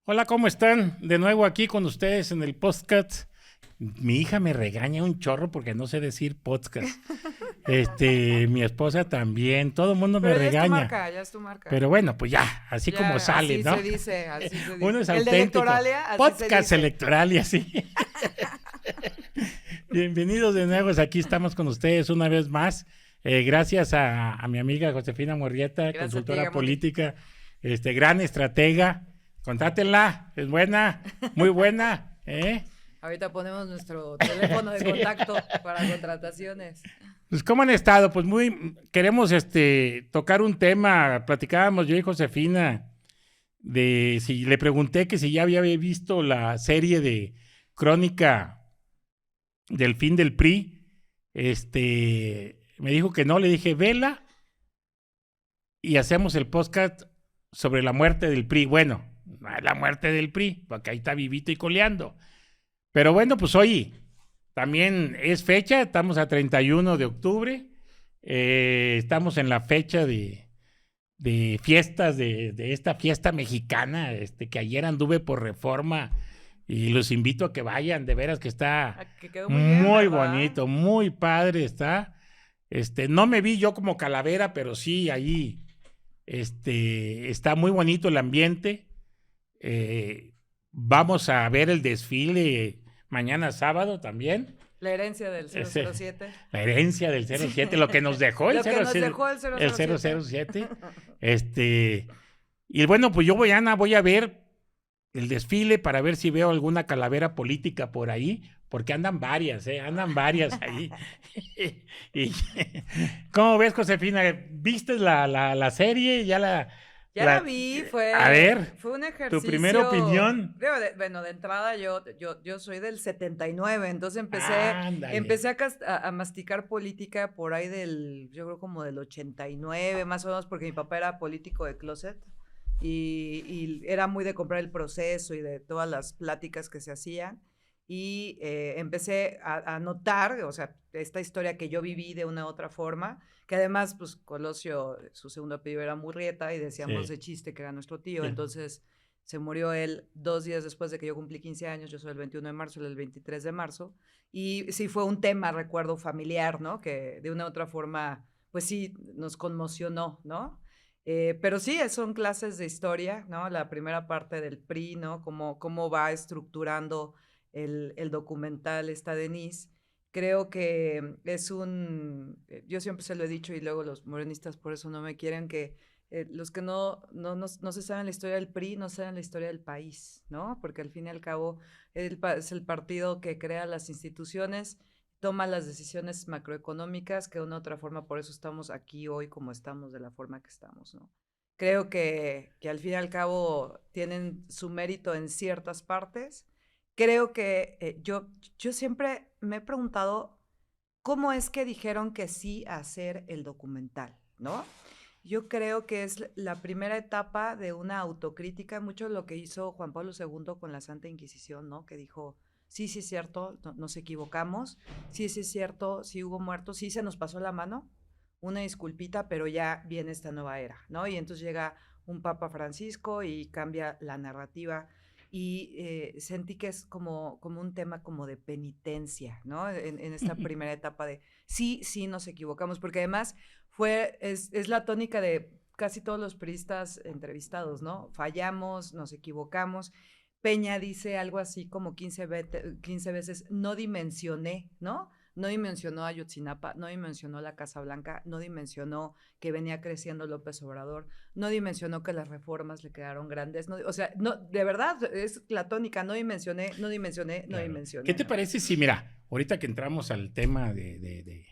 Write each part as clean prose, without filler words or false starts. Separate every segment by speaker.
Speaker 1: Hola, ¿cómo están? De nuevo aquí con ustedes en el podcast. Mi hija me regaña un chorro porque no sé decir podcast. Mi esposa también, todo el mundo me
Speaker 2: Pero ya es tu
Speaker 1: regaña.
Speaker 2: marca, ya es tu marca.
Speaker 1: Pero bueno, pues ya, así como
Speaker 2: Ya,
Speaker 1: sale,
Speaker 2: así
Speaker 1: ¿no?
Speaker 2: se dice, así se
Speaker 1: Uno
Speaker 2: dice.
Speaker 1: es
Speaker 2: El de
Speaker 1: auténtico.
Speaker 2: Electoralia, así se
Speaker 1: Podcast
Speaker 2: dice.
Speaker 1: electoral y así. Bienvenidos de nuevo, aquí estamos con ustedes una vez más. Gracias a mi amiga Josefina Murrieta,
Speaker 2: Gracias a ti,
Speaker 1: consultora
Speaker 2: Gamundi.
Speaker 1: política, gran estratega. Contátenla, es buena, muy buena, ¿eh?
Speaker 2: Ahorita ponemos nuestro teléfono de
Speaker 1: Sí.
Speaker 2: contacto para contrataciones.
Speaker 1: Pues, ¿cómo han estado? Pues queremos tocar un tema, platicábamos yo y Josefina, de si le pregunté que si ya había visto la serie de Crónica del fin del PRI, me dijo que no, le dije, vela y hacemos el podcast sobre la muerte del PRI. Bueno, la muerte del PRI, porque ahí está vivito y coleando. Pero bueno, pues hoy también es fecha, estamos a 31 de octubre, estamos en la fecha de fiestas, de esta fiesta mexicana, que ayer anduve por Reforma y los invito a que vayan, de veras que está
Speaker 2: Que quedó muy bien,
Speaker 1: muy
Speaker 2: ¿verdad?
Speaker 1: bonito, muy padre está. No me vi yo como calavera, pero sí, ahí está muy bonito el ambiente. Vamos a ver el desfile mañana sábado también.
Speaker 2: La herencia del
Speaker 1: Ese,
Speaker 2: 007.
Speaker 1: la herencia del 07, lo que nos dejó el
Speaker 2: Lo que nos dejó el
Speaker 1: 007. Y bueno, pues yo voy a ver el desfile para ver si veo alguna calavera política por ahí, porque andan varias ahí. y, ¿Cómo ves, Josefina? ¿Viste la serie?
Speaker 2: Ya la vi,
Speaker 1: A ver,
Speaker 2: fue un ejercicio.
Speaker 1: tu primera opinión.
Speaker 2: Bueno, de entrada yo soy del 79, entonces
Speaker 1: Ándale.
Speaker 2: empecé a masticar política por ahí yo creo como del 89, más o menos, porque mi papá era político de closet y era muy de comprar el proceso y de todas las pláticas que se hacían. Y empecé a notar, o sea, esta historia que yo viví de una u otra forma, que además, pues, Colosio, su segundo apellido era Murrieta, y decíamos
Speaker 1: Sí.
Speaker 2: de chiste que era nuestro tío,
Speaker 1: Sí.
Speaker 2: entonces se murió él 2 días después de que yo cumplí 15 años, yo soy el 21 de marzo, él el 23 de marzo, y sí fue un tema, recuerdo, familiar, ¿no? Que de una u otra forma, pues sí, nos conmocionó, ¿no? Pero sí, son clases de historia, ¿no? La primera parte del PRI, ¿no? Cómo va estructurando el documental esta Denise. Creo que yo siempre se lo he dicho y luego los morenistas por eso no me quieren, que los que no se saben la historia del PRI no saben la historia del país, ¿no? Porque al fin y al cabo es el partido que crea las instituciones, toma las decisiones macroeconómicas, que de una u otra forma por eso estamos aquí hoy como estamos, de la forma que estamos, ¿no? Creo que al fin y al cabo tienen su mérito en ciertas partes. Creo que yo siempre me he preguntado cómo es que dijeron que sí a hacer el documental, ¿no? Yo creo que es la primera etapa de una autocrítica, mucho lo que hizo Juan Pablo II con la Santa Inquisición, ¿no? Que dijo, sí, sí es cierto, nos equivocamos, sí, sí es cierto, sí hubo muertos, sí se nos pasó la mano, una disculpita, pero ya viene esta nueva era, ¿no? Y entonces llega un Papa Francisco y cambia la narrativa y sentí que es como un tema como de penitencia, ¿no? En esta primera etapa de sí, sí nos equivocamos, porque además es la tónica de casi todos los priistas entrevistados, ¿no? Fallamos, nos equivocamos. Peña dice algo así como 15 veces, no dimensioné, ¿no? No dimensionó Ayotzinapa, no dimensionó la Casa Blanca, no dimensionó que venía creciendo López Obrador, no dimensionó que las reformas le quedaron grandes, no, o sea, no, de verdad, es la tónica, no dimensioné, no dimensioné, no
Speaker 1: Claro.
Speaker 2: dimensioné.
Speaker 1: ¿Qué te
Speaker 2: ¿no?
Speaker 1: parece si, mira, ahorita que entramos al tema de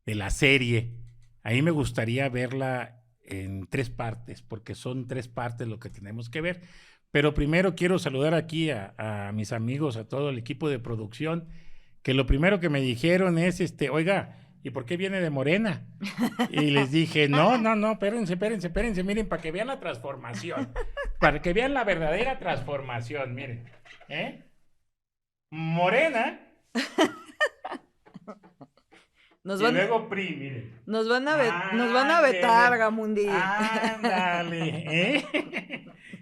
Speaker 1: la serie, a mí me gustaría verla en 3 partes, porque son 3 partes lo que tenemos que ver. Pero primero quiero saludar aquí a mis amigos, a todo el equipo de producción, que lo primero que me dijeron es, oiga, ¿y por qué viene de Morena? Y les dije, no, espérense, miren, para que vean la transformación, para que vean la verdadera transformación, miren, Morena
Speaker 2: Nos
Speaker 1: y
Speaker 2: van,
Speaker 1: luego PRI, miren.
Speaker 2: nos van a vetar, Gamundi.
Speaker 1: Ándale, ¿eh?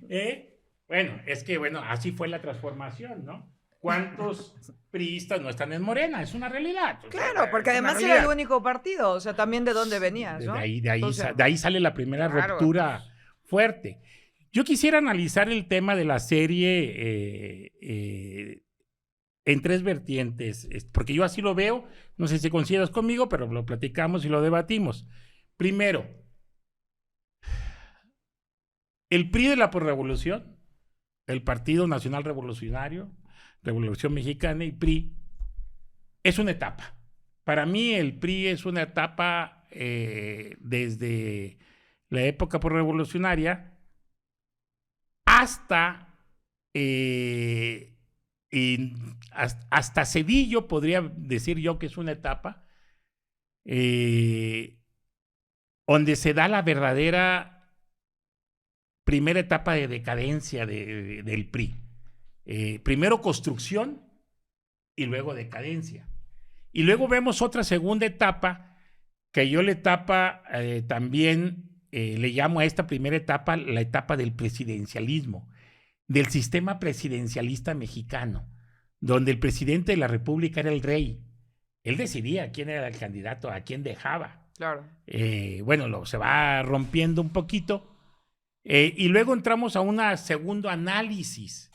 Speaker 1: ¿Eh? Bueno, es que, bueno, así fue la transformación, ¿no? ¿Cuántos priistas no están en Morena? Es una realidad. O sea,
Speaker 2: Claro, porque
Speaker 1: es una
Speaker 2: además era el
Speaker 1: realidad.
Speaker 2: único partido, o sea, también de dónde venías,
Speaker 1: De
Speaker 2: ¿no?
Speaker 1: ahí, de
Speaker 2: O
Speaker 1: ahí,
Speaker 2: sea,
Speaker 1: de ahí sale la primera
Speaker 2: claro,
Speaker 1: ruptura fuerte. Yo quisiera analizar el tema de la serie en tres vertientes, porque yo así lo veo, no sé si coincidas conmigo, pero lo platicamos y lo debatimos. Primero, el PRI de la posrevolución, el Partido Nacional Revolucionario, Revolución Mexicana y PRI, es una etapa. Para mí el PRI es una etapa desde la época posrevolucionaria hasta, eh, hasta Cedillo, podría decir yo que es una etapa eh, donde se da la verdadera primera etapa de decadencia del PRI. Primero construcción y luego decadencia. Y luego vemos otra segunda etapa, que yo la etapa también le llamo a esta primera etapa la etapa del presidencialismo, del sistema presidencialista mexicano, donde el presidente de la República era el rey. Él decidía quién era el candidato, a quién dejaba.
Speaker 2: claro.
Speaker 1: Bueno, se va rompiendo un poquito. Y luego entramos a un segundo análisis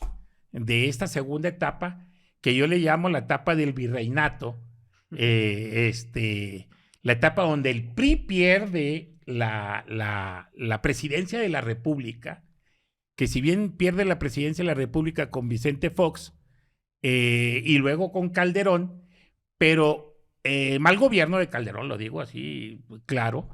Speaker 1: de esta segunda etapa, que yo le llamo la etapa del virreinato, la etapa donde el PRI pierde la presidencia de la República, que si bien pierde la presidencia de la República con Vicente Fox y luego con Calderón, pero mal gobierno de Calderón, lo digo así claro,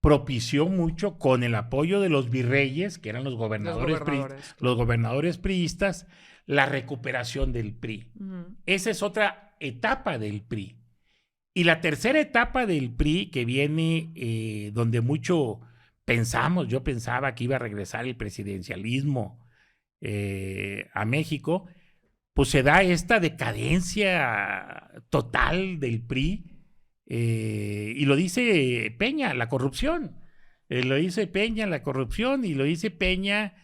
Speaker 1: propició mucho con el apoyo de los virreyes, que eran los
Speaker 2: Gobernadores,
Speaker 1: los
Speaker 2: claro.
Speaker 1: gobernadores priistas, la recuperación del PRI. Esa es otra etapa del PRI. Y la tercera etapa del PRI, que viene donde mucho pensamos, yo pensaba que iba a regresar el presidencialismo a México, pues se da esta decadencia total del PRI, y lo dice Peña, la corrupción. Lo dice Peña, la corrupción, y lo dice Peña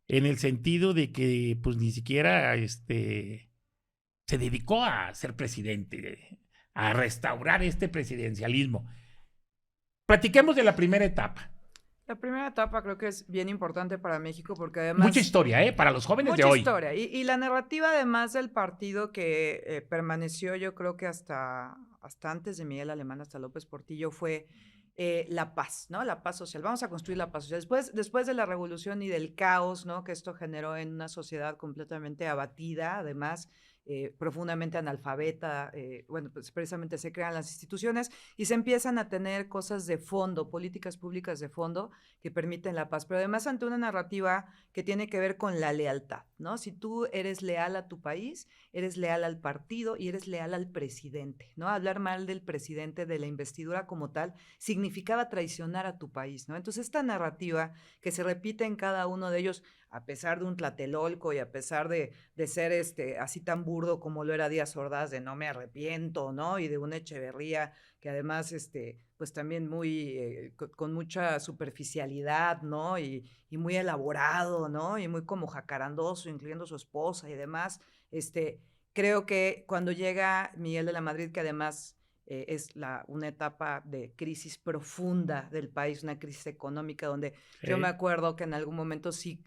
Speaker 1: en el sentido de que pues ni siquiera se dedicó a ser presidente, a restaurar este presidencialismo. Platiquemos de la primera etapa.
Speaker 2: La primera etapa creo que es bien importante para México porque además...
Speaker 1: Mucha historia, para los jóvenes de
Speaker 2: Mucha
Speaker 1: hoy.
Speaker 2: historia. Y la narrativa además del partido que permaneció yo creo que hasta antes de Miguel Alemán, hasta López Portillo, fue la paz, ¿no? La paz social. Vamos a construir la paz social. Después de la revolución y del caos, ¿no? Que esto generó en una sociedad completamente abatida, además profundamente analfabeta, bueno, pues precisamente se crean las instituciones y se empiezan a tener cosas de fondo, políticas públicas de fondo que permiten la paz, pero además ante una narrativa que tiene que ver con la lealtad, ¿no? Si tú eres leal a tu país, eres leal al partido y eres leal al presidente, ¿no? Hablar mal del presidente, de la investidura como tal, significaba traicionar a tu país, ¿no? Entonces esta narrativa que se repite en cada uno de ellos, a pesar de un Tlatelolco y a pesar de ser así tan burdo como lo era Díaz Ordaz, de no me arrepiento, ¿no? Y de una Echeverría que además, pues también muy, con mucha superficialidad, ¿no? Y muy elaborado, ¿no? Y muy como jacarandoso, incluyendo a su esposa y demás. Creo que cuando llega Miguel de la Madrid, que además es una etapa de crisis profunda del país, una crisis económica donde yo me acuerdo que en algún momento sí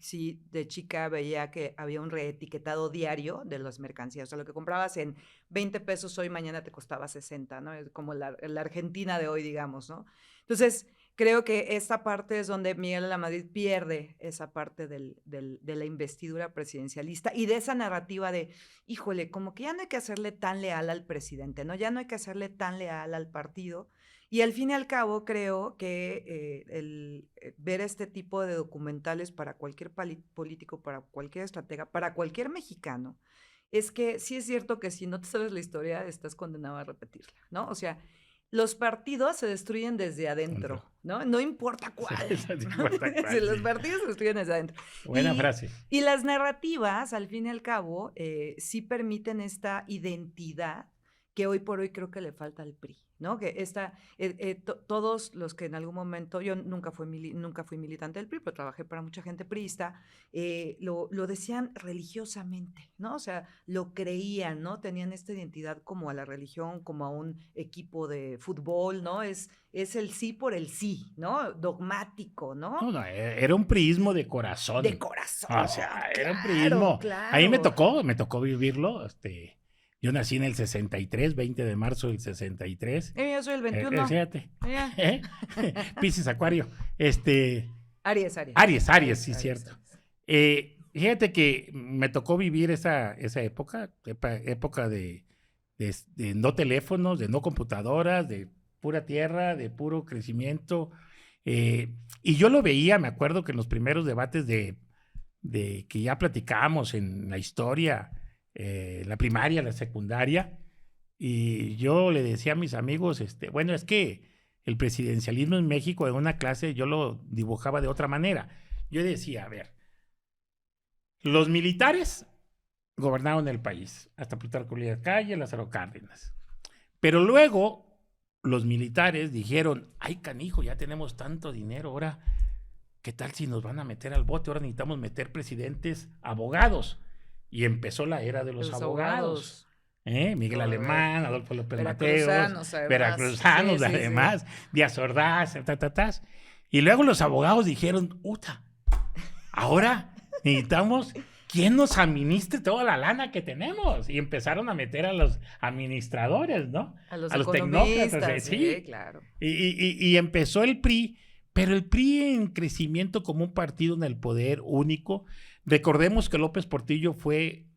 Speaker 2: de chica veía que había un reetiquetado diario de las mercancías, o sea, lo que comprabas en 20 pesos hoy, mañana te costaba 60, ¿no? Es como la Argentina de hoy, digamos, ¿no? Entonces, creo que esta parte es donde Miguel de la Madrid pierde esa parte de la investidura presidencialista y de esa narrativa de, híjole, como que ya no hay que hacerle tan leal al presidente, ¿no? Ya no hay que hacerle tan leal al partido. Y al fin y al cabo creo que ver este tipo de documentales para cualquier político, para cualquier estratega, para cualquier mexicano, es que sí es cierto que si no te sabes la historia, estás condenado a repetirla, ¿no? O sea, los partidos se destruyen desde adentro, ¿no? No importa cuál.
Speaker 1: No importa cuál.
Speaker 2: Los partidos se destruyen desde adentro.
Speaker 1: Buena frase.
Speaker 2: Y las narrativas, al fin y al cabo, sí permiten esta identidad que hoy por hoy creo que le falta al PRI, ¿no? Que todos los que en algún momento, yo nunca fui militante del PRI, pero trabajé para mucha gente priista, lo decían religiosamente, ¿no? O sea, lo creían, ¿no? Tenían esta identidad como a la religión, como a un equipo de fútbol, ¿no? Es el sí por el sí, ¿no? Dogmático, ¿no?
Speaker 1: No, no, era un priismo de corazón.
Speaker 2: De corazón,
Speaker 1: O sea, era un
Speaker 2: claro,
Speaker 1: priismo. A mí me
Speaker 2: claro.
Speaker 1: tocó vivirlo. Yo nací en el 63, 20 de marzo del 63.
Speaker 2: Yo soy el 21.
Speaker 1: Fíjate.
Speaker 2: Ya.
Speaker 1: Piscis, Acuario.
Speaker 2: Aries.
Speaker 1: Aries, sí, cierto.
Speaker 2: Aries.
Speaker 1: Fíjate que me tocó vivir esa época de no teléfonos, de no computadoras, de pura tierra, de puro crecimiento. Y yo lo veía, me acuerdo que en los primeros debates de que ya platicábamos en la historia, la primaria, la secundaria, y yo le decía a mis amigos, bueno, es que el presidencialismo en México en una clase yo lo dibujaba de otra manera. Yo decía, a ver, los militares gobernaron el país, hasta Plutarco Elías Calles, Lázaro Cárdenas. Pero luego los militares dijeron, ay canijo, ya tenemos tanto dinero, ahora, ¿qué tal si nos van a meter al bote? Ahora necesitamos meter presidentes abogados. Y empezó la era de los abogados. Miguel Alemán, Adolfo López Mateos, veracruzanos, además, Díaz Ordaz, y luego los abogados dijeron, ahora necesitamos ¿quién nos administre toda la lana que tenemos? Y empezaron a meter a los administradores, ¿no?
Speaker 2: A los
Speaker 1: tecnócratas.
Speaker 2: Sí, claro.
Speaker 1: Y empezó el PRI, pero el PRI en crecimiento como un partido en el poder único. Recordemos que López Portillo fue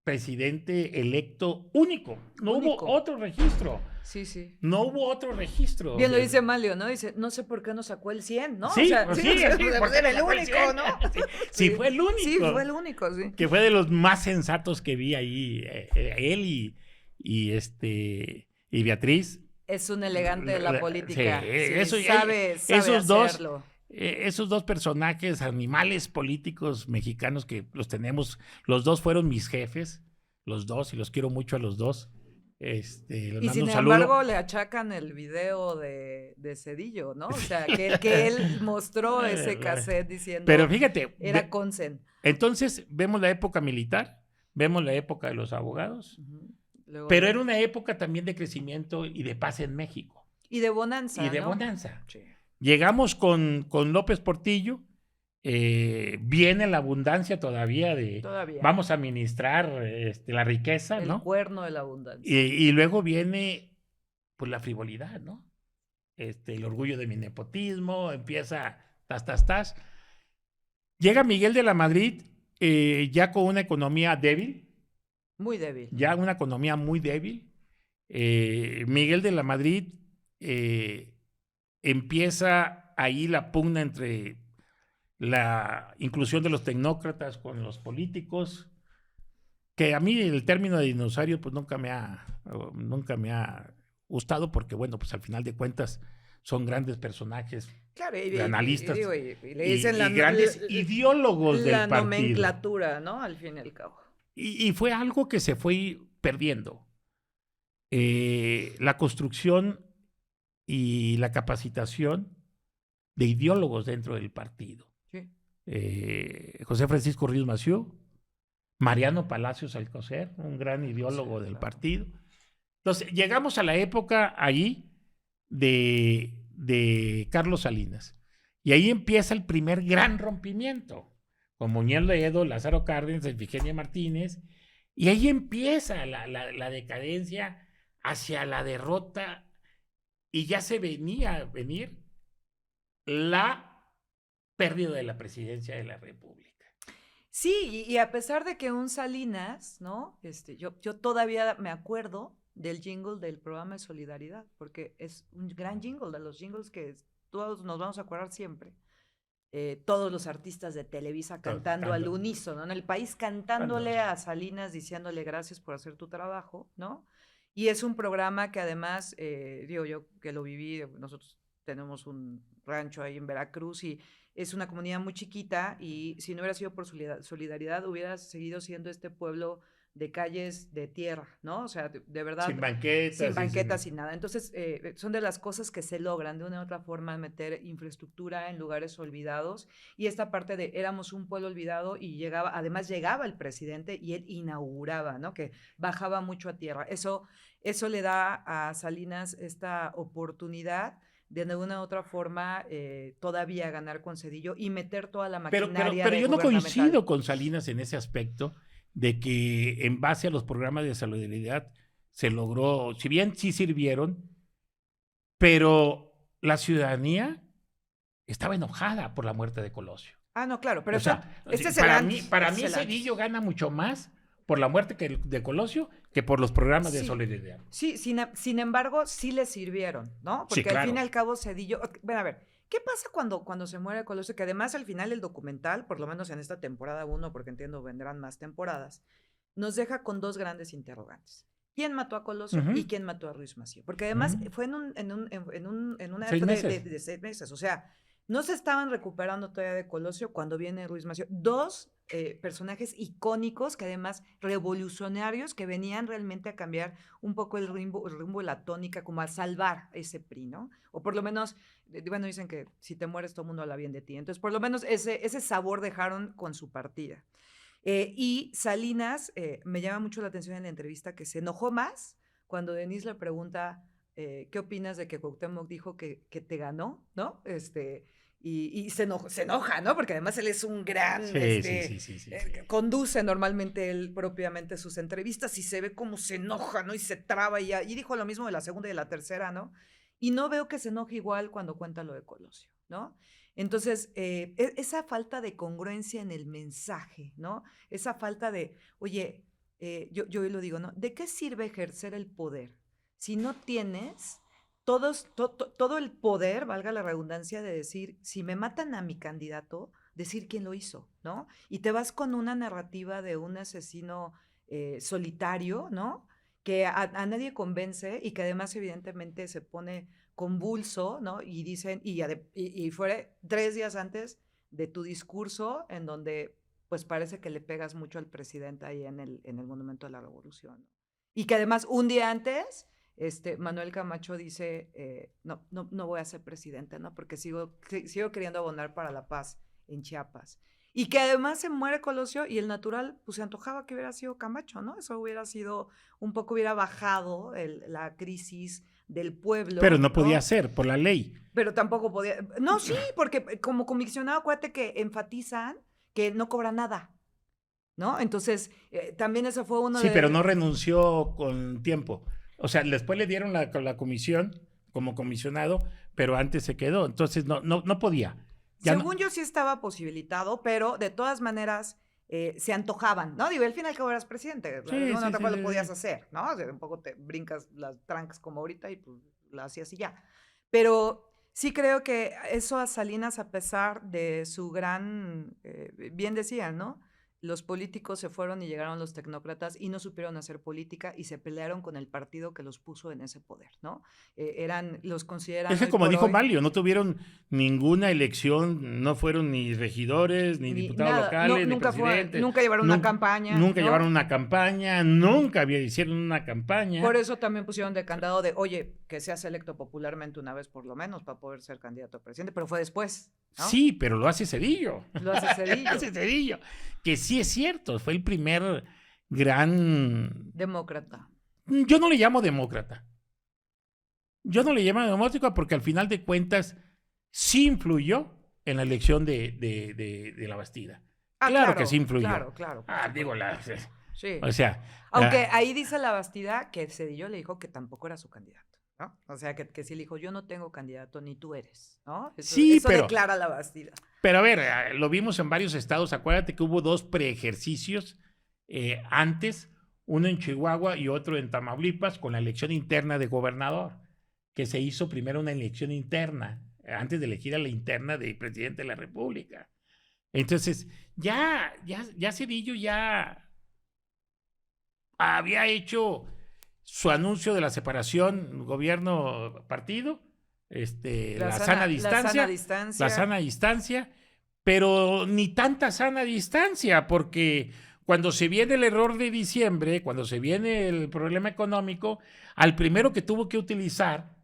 Speaker 1: presidente electo único. No hubo otro registro.
Speaker 2: Sí.
Speaker 1: No hubo otro registro.
Speaker 2: Bien lo dice Malio, ¿no? Dice, no sé por qué no sacó el 100, ¿no?
Speaker 1: Sí,
Speaker 2: o sea,
Speaker 1: porque
Speaker 2: era el único, ¿no?
Speaker 1: Sí, fue el único.
Speaker 2: Sí, fue el único, sí.
Speaker 1: Que fue de los más sensatos que vi ahí, él y Beatriz.
Speaker 2: Es un elegante de la política.
Speaker 1: Sí,
Speaker 2: sabe hacerlo.
Speaker 1: Esos dos personajes, animales políticos mexicanos que los tenemos, los dos fueron mis jefes, los dos, y los quiero mucho a los dos.
Speaker 2: Y sin embargo le achacan el video de Zedillo, ¿no? O sea, que él mostró ese cassette diciendo.
Speaker 1: Pero fíjate.
Speaker 2: Era Consen.
Speaker 1: Entonces, vemos la época militar, vemos la época de los abogados,
Speaker 2: Luego,
Speaker 1: pero era una época también de crecimiento y de paz en México.
Speaker 2: Y de bonanza.
Speaker 1: Sí. Llegamos con López Portillo. Viene la abundancia todavía. Vamos a administrar la riqueza, ¿no?
Speaker 2: El cuerno de la abundancia.
Speaker 1: Y luego viene pues la frivolidad, ¿no? El orgullo de mi nepotismo, empieza Llega Miguel de la Madrid ya con una economía débil.
Speaker 2: Muy débil.
Speaker 1: Ya una economía muy débil. Miguel de la Madrid empieza ahí la pugna entre la inclusión de los tecnócratas con los políticos, que a mí el término de dinosaurio pues nunca me ha gustado, porque bueno, pues al final de cuentas son grandes personajes,
Speaker 2: claro,
Speaker 1: analistas
Speaker 2: y le dicen
Speaker 1: y grandes ideólogos del partido. La
Speaker 2: nomenclatura, ¿no? Al fin y al cabo.
Speaker 1: Y fue algo que se fue perdiendo. La construcción y la capacitación de ideólogos dentro del partido.
Speaker 2: Sí.
Speaker 1: José Francisco Ríos Massieu, Mariano Palacios Alcocer, un gran ideólogo del partido. Entonces, llegamos a la época ahí de Carlos Salinas. Y ahí empieza el primer gran rompimiento, con Muñoz Ledo, Lázaro Cárdenas, Efigenia Martínez. Y ahí empieza la decadencia hacia la derrota, y ya se venía a venir la pérdida de la presidencia de la República.
Speaker 2: Sí, y a pesar de que un Salinas, ¿no? Yo todavía me acuerdo del jingle del programa de Solidaridad, porque es un gran jingle, de los jingles que todos nos vamos a acordar siempre. Todos los artistas de Televisa cantando al unísono, en el país cantándole a Salinas, diciéndole gracias por hacer tu trabajo, ¿no? Y es un programa que además, yo que lo viví, nosotros tenemos un rancho ahí en Veracruz y es una comunidad muy chiquita, y si no hubiera sido por Solidaridad hubiera seguido siendo este pueblo de calles de tierra, ¿no? O sea, de verdad.
Speaker 1: Sin banquetas.
Speaker 2: Sin banquetas, sin nada. Entonces, son de las cosas que se logran de una u otra forma meter infraestructura en lugares olvidados. Y esta parte de éramos un pueblo olvidado y además llegaba el presidente y él inauguraba, ¿no? Que bajaba mucho a tierra. Eso le da a Salinas esta oportunidad de una u otra forma todavía ganar con Zedillo y meter toda la maquinaria
Speaker 1: pero yo no
Speaker 2: gubernamental.
Speaker 1: coincido con Salinas en ese aspecto de que en base a los programas de solidaridad se logró, si bien sí sirvieron, pero la ciudadanía estaba enojada por la muerte de Colosio.
Speaker 2: Ah, no, claro, pero
Speaker 1: O sea,
Speaker 2: este es
Speaker 1: para
Speaker 2: el
Speaker 1: mí, para mí Zedillo gana mucho más por la muerte de Colosio que por los programas de solidaridad.
Speaker 2: Sí, sin embargo, sí le sirvieron, ¿no? Porque
Speaker 1: sí, claro.
Speaker 2: al fin y al cabo Zedillo... Bueno, a ver, ¿qué pasa cuando se muere Colosio? Que además al final el documental, por lo menos en esta temporada 1, porque entiendo vendrán más temporadas, nos deja con dos grandes interrogantes. ¿Quién mató a Colosio y quién mató a Ruiz Massieu? Porque además fue en una época de 6 meses. O sea, no se estaban recuperando todavía de Colosio cuando viene Ruiz Massieu. Dos personajes icónicos que además revolucionarios que venían realmente a cambiar un poco el rumbo, la tónica, como a salvar ese PRI, ¿no? O por lo menos, bueno, dicen que si te mueres todo el mundo habla bien de ti. Entonces, por lo menos ese sabor dejaron con su partida. Y Salinas, me llama mucho la atención en la entrevista que se enojó más cuando Denise le pregunta ¿qué opinas de que Cuauhtémoc dijo que te ganó, ¿no? Y se enoja, ¿no? Porque además él es un gran,
Speaker 1: sí.
Speaker 2: Conduce normalmente él propiamente sus entrevistas y se ve como se enoja, ¿no? Y se traba y dijo lo mismo de la segunda y de la tercera, ¿no? Y no veo que se enoje igual cuando cuenta lo de Colosio, ¿no? Entonces, esa falta de congruencia en el mensaje, ¿no? Esa falta de, oye, yo lo digo, ¿no? ¿De qué sirve ejercer el poder si no tienes todo el poder, valga la redundancia, de decir, si me matan a mi candidato, decir quién lo hizo, ¿no? Y te vas con una narrativa de un asesino solitario, ¿no? Que a nadie convence y que además evidentemente se pone convulso, ¿no? Y dicen, y fue 3 días antes de tu discurso en donde pues parece que le pegas mucho al presidente ahí en el Monumento a la Revolución. Y que además un día antes, Manuel Camacho dice, no voy a ser presidente, ¿no? Porque sigo queriendo abonar para la paz en Chiapas. Y que además se muere Colosio y el natural, pues se antojaba que hubiera sido Camacho, ¿no? Eso hubiera sido, hubiera bajado la crisis del pueblo.
Speaker 1: Pero no podía ser, por la ley.
Speaker 2: Pero tampoco podía. No, sí, porque como comisionado, acuérdate que enfatizan que no cobra nada, ¿no? Entonces, también eso fue uno
Speaker 1: de... Sí, pero no renunció con tiempo. O sea, después le dieron la comisión como comisionado, pero antes se quedó. Entonces, no podía.
Speaker 2: Según yo sí estaba posibilitado, pero de todas maneras se antojaban, ¿no? Digo, al final que eras presidente, lo podías hacer, ¿no? O sea, un poco te brincas las trancas como ahorita y pues la hacías y ya. Pero sí creo que eso a Salinas, a pesar de su gran, bien decían, ¿no? Los políticos se fueron y llegaron los tecnócratas y no supieron hacer política y se pelearon con el partido que los puso en ese poder, ¿no? Los consideran...
Speaker 1: Es que como dijo Mario, no tuvieron ninguna elección, no fueron ni regidores, ni diputados locales, ni presidentes.
Speaker 2: Nunca llevaron una campaña.
Speaker 1: Nunca llevaron una campaña, nunca hicieron una campaña.
Speaker 2: Por eso también pusieron de candado de, oye, que seas electo popularmente una vez por lo menos para poder ser candidato a presidente, pero fue después, ¿no?
Speaker 1: Sí, pero lo hace Zedillo.
Speaker 2: Lo hace Zedillo.
Speaker 1: Lo hace Zedillo. Que sí es cierto, fue el primer gran...
Speaker 2: Demócrata.
Speaker 1: Yo no le llamo demócrata. Yo no le llamo demócrata porque al final de cuentas sí influyó en la elección de la Bastida. Claro que sí influyó.
Speaker 2: Claro.
Speaker 1: Digo,
Speaker 2: sí.
Speaker 1: O sea...
Speaker 2: Aunque ahí dice la Bastida que Zedillo le dijo que tampoco era su candidato, ¿no? O sea, que sí le dijo, yo no tengo candidato, ni tú eres, ¿no? Eso declara la Bastida.
Speaker 1: Pero a ver, lo vimos en varios estados. Acuérdate que hubo 2 preejercicios antes, uno en Chihuahua y otro en Tamaulipas, con la elección interna de gobernador, que se hizo primero una elección interna, antes de elegir a la interna de presidente de la República. Entonces, ya Zedillo ya había hecho su anuncio de la separación gobierno-partido, la sana distancia, pero ni tanta sana distancia, porque cuando se viene el error de diciembre, cuando se viene el problema económico, al primero que tuvo que utilizar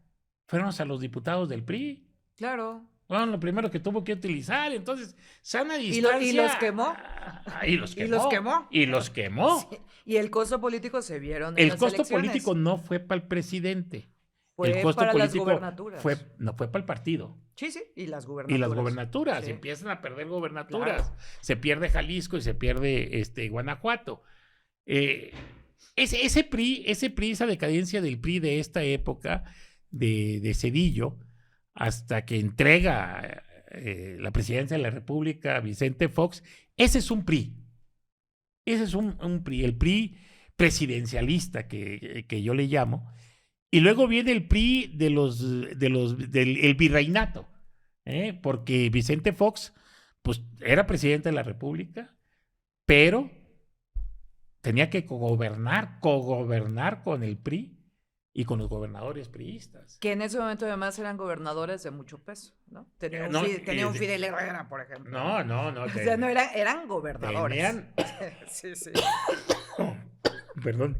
Speaker 1: fueron a los diputados del PRI.
Speaker 2: Claro.
Speaker 1: Fueron lo primero que tuvo que utilizar. Entonces, sana
Speaker 2: ¿Y
Speaker 1: distancia.
Speaker 2: los quemó?
Speaker 1: Y los
Speaker 2: ¿Y
Speaker 1: quemó.
Speaker 2: los quemó?
Speaker 1: Y los quemó.
Speaker 2: Sí. Y el costo político se vieron en
Speaker 1: El
Speaker 2: las
Speaker 1: costo
Speaker 2: elecciones.
Speaker 1: político no fue para el presidente.
Speaker 2: Fue
Speaker 1: El costo
Speaker 2: para las
Speaker 1: político
Speaker 2: gubernaturas.
Speaker 1: no fue para el partido.
Speaker 2: Sí, y las gubernaturas.
Speaker 1: Y las gobernaturas,
Speaker 2: Sí.
Speaker 1: empiezan a perder gobernaturas.
Speaker 2: Claro.
Speaker 1: Se pierde Jalisco y se pierde Guanajuato. Ese PRI, esa decadencia del PRI de esta época de Zedillo, hasta que entrega la presidencia de la República a Vicente Fox, ese es un PRI. Ese es un PRI, el PRI presidencialista que yo le llamo. Y luego viene el PRI del virreinato, porque Vicente Fox pues, era presidente de la República, pero tenía que cogobernar con el PRI y con los gobernadores priistas.
Speaker 2: Que en ese momento además eran gobernadores de mucho peso, ¿no? Tenía un Fidel Herrera, por ejemplo.
Speaker 1: No.
Speaker 2: O sea, no eran gobernadores. Sí.
Speaker 1: Perdón.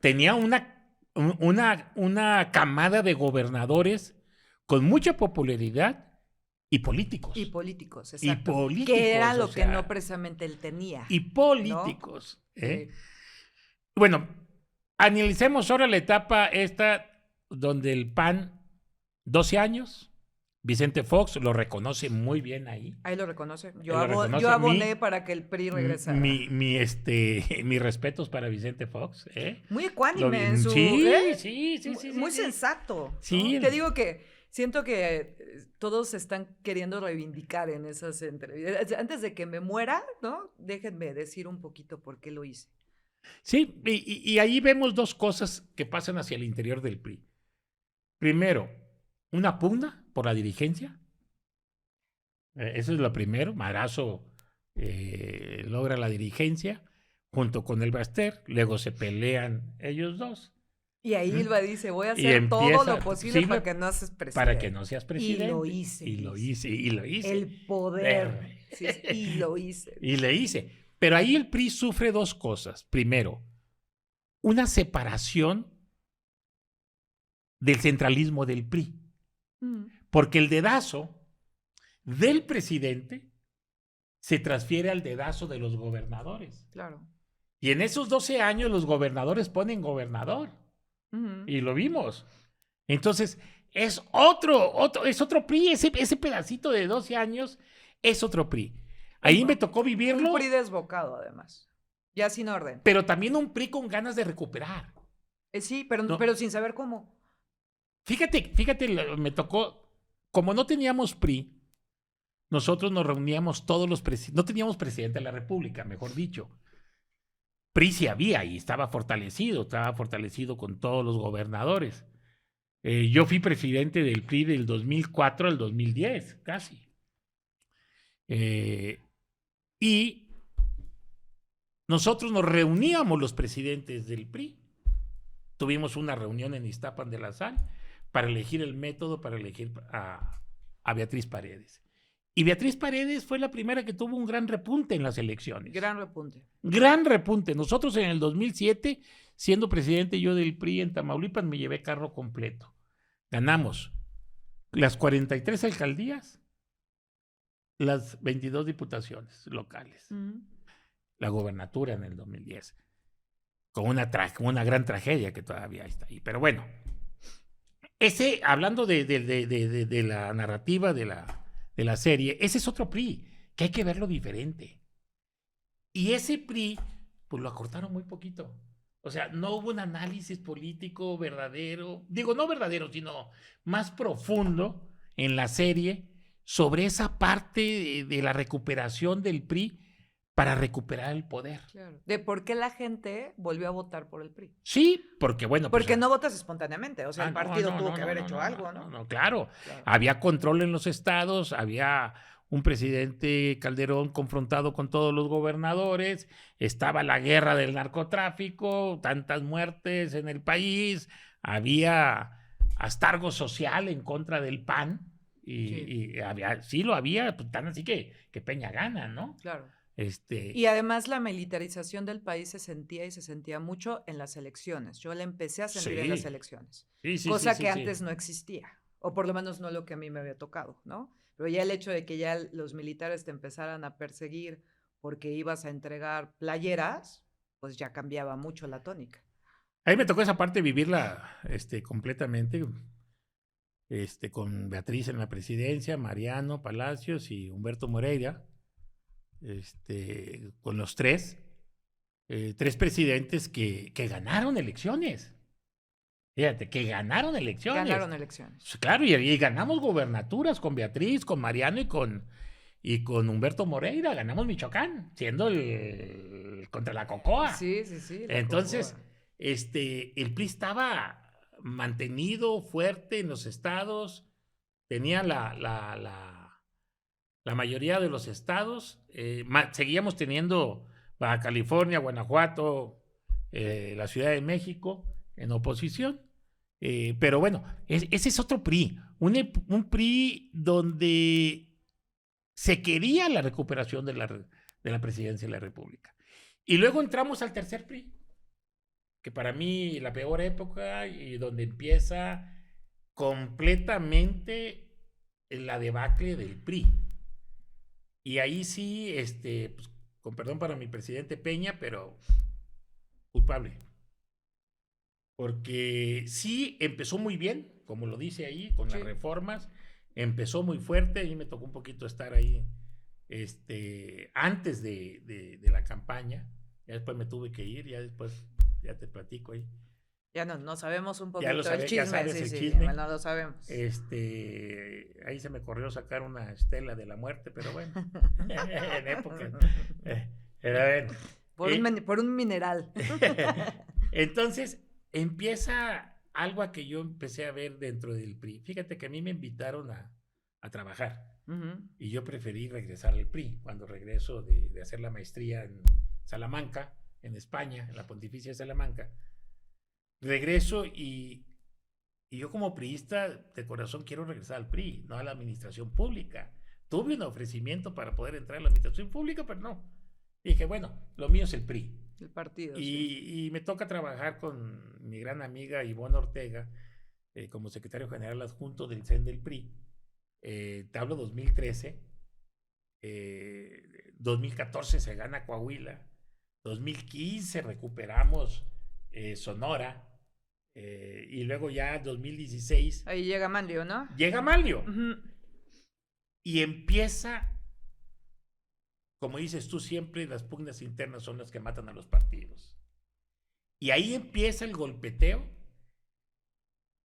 Speaker 1: Tenía una camada de gobernadores con mucha popularidad y políticos.
Speaker 2: Exacto. Que era lo que no precisamente él tenía.
Speaker 1: Y políticos.
Speaker 2: ¿No? Sí.
Speaker 1: Bueno, analicemos ahora la etapa esta donde el PAN, 12 años, Vicente Fox lo reconoce muy bien ahí.
Speaker 2: Ahí lo reconoce. Yo aboné para que el PRI regresara.
Speaker 1: Mis respetos para Vicente Fox.
Speaker 2: Muy ecuánime en su...
Speaker 1: Sí.
Speaker 2: Muy sensato.
Speaker 1: Sí.
Speaker 2: ¿No? Te digo que siento que todos están queriendo reivindicar en esas entrevistas. Antes de que me muera, ¿no? Déjenme decir un poquito por qué lo hice.
Speaker 1: Sí, y ahí vemos dos cosas que pasan hacia el interior del PRI. Primero, una pugna por la dirigencia. Eso es lo primero. Madrazo logra la dirigencia junto con el Baster. Luego se pelean ellos dos.
Speaker 2: Y ahí Ilva dice, voy a hacer todo lo posible para que no seas presidente.
Speaker 1: Para que no seas presidente.
Speaker 2: Y lo hice.
Speaker 1: El
Speaker 2: poder. Sí, y lo hice.
Speaker 1: Y le hice. Pero ahí el PRI sufre dos cosas. Primero, una separación del centralismo del PRI. Porque el dedazo del presidente se transfiere al dedazo de los gobernadores.
Speaker 2: Claro.
Speaker 1: Y en esos 12 años los gobernadores ponen gobernador. Y lo vimos. Entonces, es otro PRI. Ese pedacito de 12 años es otro PRI. Ahí me tocó vivirlo.
Speaker 2: Un PRI desbocado, además. Ya sin orden.
Speaker 1: Pero también un PRI con ganas de recuperar.
Speaker 2: Sí, pero sin saber cómo.
Speaker 1: Fíjate, me tocó, como no teníamos PRI, nosotros nos reuníamos todos los presidentes, no teníamos presidente de la República, mejor dicho. PRI sí había y estaba fortalecido con todos los gobernadores. Yo fui presidente del PRI del 2004 al 2010, casi. Y nosotros nos reuníamos los presidentes del PRI. Tuvimos una reunión en Iztapan de la Sal para elegir el método, para elegir a Beatriz Paredes. Y Beatriz Paredes fue la primera que tuvo un gran repunte en las elecciones.
Speaker 2: Gran repunte.
Speaker 1: Gran repunte. Nosotros en el 2007, siendo presidente yo del PRI en Tamaulipas, me llevé carro completo. Ganamos las 43 alcaldías, las 22 diputaciones locales, la gobernatura en el 2010, con una gran tragedia que todavía está ahí. Pero bueno, hablando de la narrativa de la serie, ese es otro PRI, que hay que verlo diferente. Y ese PRI, pues lo acortaron muy poquito. O sea, no hubo un análisis político verdadero, no verdadero, sino más profundo en la serie sobre esa parte de la recuperación del PRI para recuperar el poder.
Speaker 2: Claro. De por qué la gente volvió a votar por el PRI.
Speaker 1: Sí, porque bueno.
Speaker 2: Porque
Speaker 1: pues,
Speaker 2: no votas espontáneamente, o sea, el partido tuvo que haber hecho algo, ¿no?
Speaker 1: No, claro. Había control en los estados, había un presidente Calderón confrontado con todos los gobernadores, estaba la guerra del narcotráfico, tantas muertes en el país, había astargo social en contra del PAN, y lo había, pues, tan así que Peña gana, ¿no?
Speaker 2: Claro. Y además la militarización del país se sentía mucho en las elecciones. Yo la empecé a sentir en las
Speaker 1: Sí,
Speaker 2: elecciones,
Speaker 1: sí,
Speaker 2: cosa que
Speaker 1: sí.
Speaker 2: antes no existía, o por lo menos no lo que a mí me había tocado, ¿no? Pero ya el hecho de que ya los militares te empezaran a perseguir porque ibas a entregar playeras, pues ya cambiaba mucho la tónica.
Speaker 1: A mí me tocó esa parte vivirla completamente, con Beatriz en la presidencia, Mariano Palacios y Humberto Moreira, con los tres presidentes que ganaron elecciones. Fíjate, que ganaron elecciones.
Speaker 2: Ganaron elecciones.
Speaker 1: Pues claro, y ganamos gobernaturas con Beatriz, con Mariano y con Humberto Moreira. Ganamos Michoacán, siendo el contra la Cocoa.
Speaker 2: Sí, sí, sí.
Speaker 1: Entonces,
Speaker 2: Cocoa.
Speaker 1: el PRI estaba mantenido fuerte en los estados, tenía la mayoría de los estados, seguíamos teniendo Baja California, Guanajuato, la Ciudad de México en oposición, pero bueno, ese es otro PRI, un PRI donde se quería la recuperación de la presidencia de la República. Y luego entramos al tercer PRI, que para mí la peor época y donde empieza completamente la debacle del PRI. Y ahí sí, pues, con perdón para mi presidente Peña, pero culpable. Porque sí empezó muy bien, como lo dice ahí, con las reformas, empezó muy fuerte, a mí me tocó un poquito estar ahí antes de la campaña, ya después me tuve que ir, ya después, ya te platico ahí.
Speaker 2: Ya no sabemos un
Speaker 1: Ya
Speaker 2: poquito el chisme,
Speaker 1: ya sabes
Speaker 2: sí,
Speaker 1: el
Speaker 2: sí,
Speaker 1: chisme.
Speaker 2: bueno, lo sabemos.
Speaker 1: Ahí se me corrió sacar una estela de la muerte, pero bueno, en época.
Speaker 2: Por un mineral.
Speaker 1: Entonces, empieza algo a que yo empecé a ver dentro del PRI. Fíjate que a mí me invitaron a trabajar y yo preferí regresar al PRI. Cuando regreso de hacer la maestría en Salamanca, en España, en la Pontificia de Salamanca, regreso y yo como priista de corazón quiero regresar al PRI, no a la administración pública. Tuve un ofrecimiento para poder entrar a la administración pública, pero no. Y dije, bueno, lo mío es el PRI.
Speaker 2: El partido,
Speaker 1: y me toca trabajar con mi gran amiga Ivonne Ortega como secretario general adjunto del CEN del PRI. Te hablo 2013. 2014 se gana Coahuila. 2015 recuperamos Sonora. Y luego ya 2016.
Speaker 2: Ahí llega Manlio, ¿no?
Speaker 1: Llega Manlio. Y empieza, como dices tú siempre, las pugnas internas son las que matan a los partidos. Y ahí empieza el golpeteo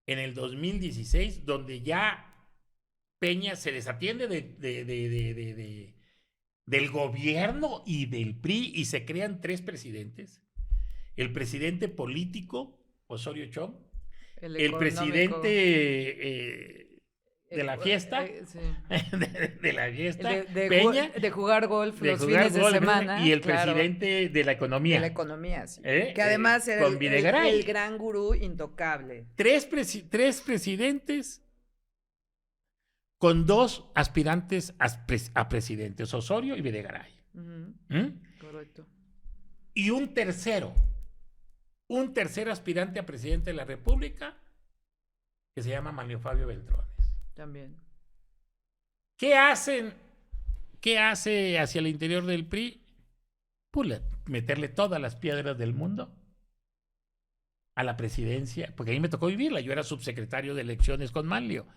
Speaker 1: en el 2016, donde ya Peña se desatiende del gobierno y del PRI y se crean tres presidentes. El presidente político, Osorio Chong, el presidente de la fiesta, de la fiesta, Peña,
Speaker 2: de jugar golf los fines de semana.
Speaker 1: Y el presidente de la economía.
Speaker 2: De la economía, sí. Que además era el gran gurú intocable.
Speaker 1: Tres presidentes con dos aspirantes a presidentes, Osorio y Videgaray.
Speaker 2: Correcto.
Speaker 1: Y un tercer aspirante a presidente de la República, que se llama Manlio Fabio Beltrones.
Speaker 2: También.
Speaker 1: ¿Qué hace hacia el interior del PRI? Pues meterle todas las piedras del mundo a la presidencia, porque a mí me tocó vivirla, yo era subsecretario de elecciones con Manlio.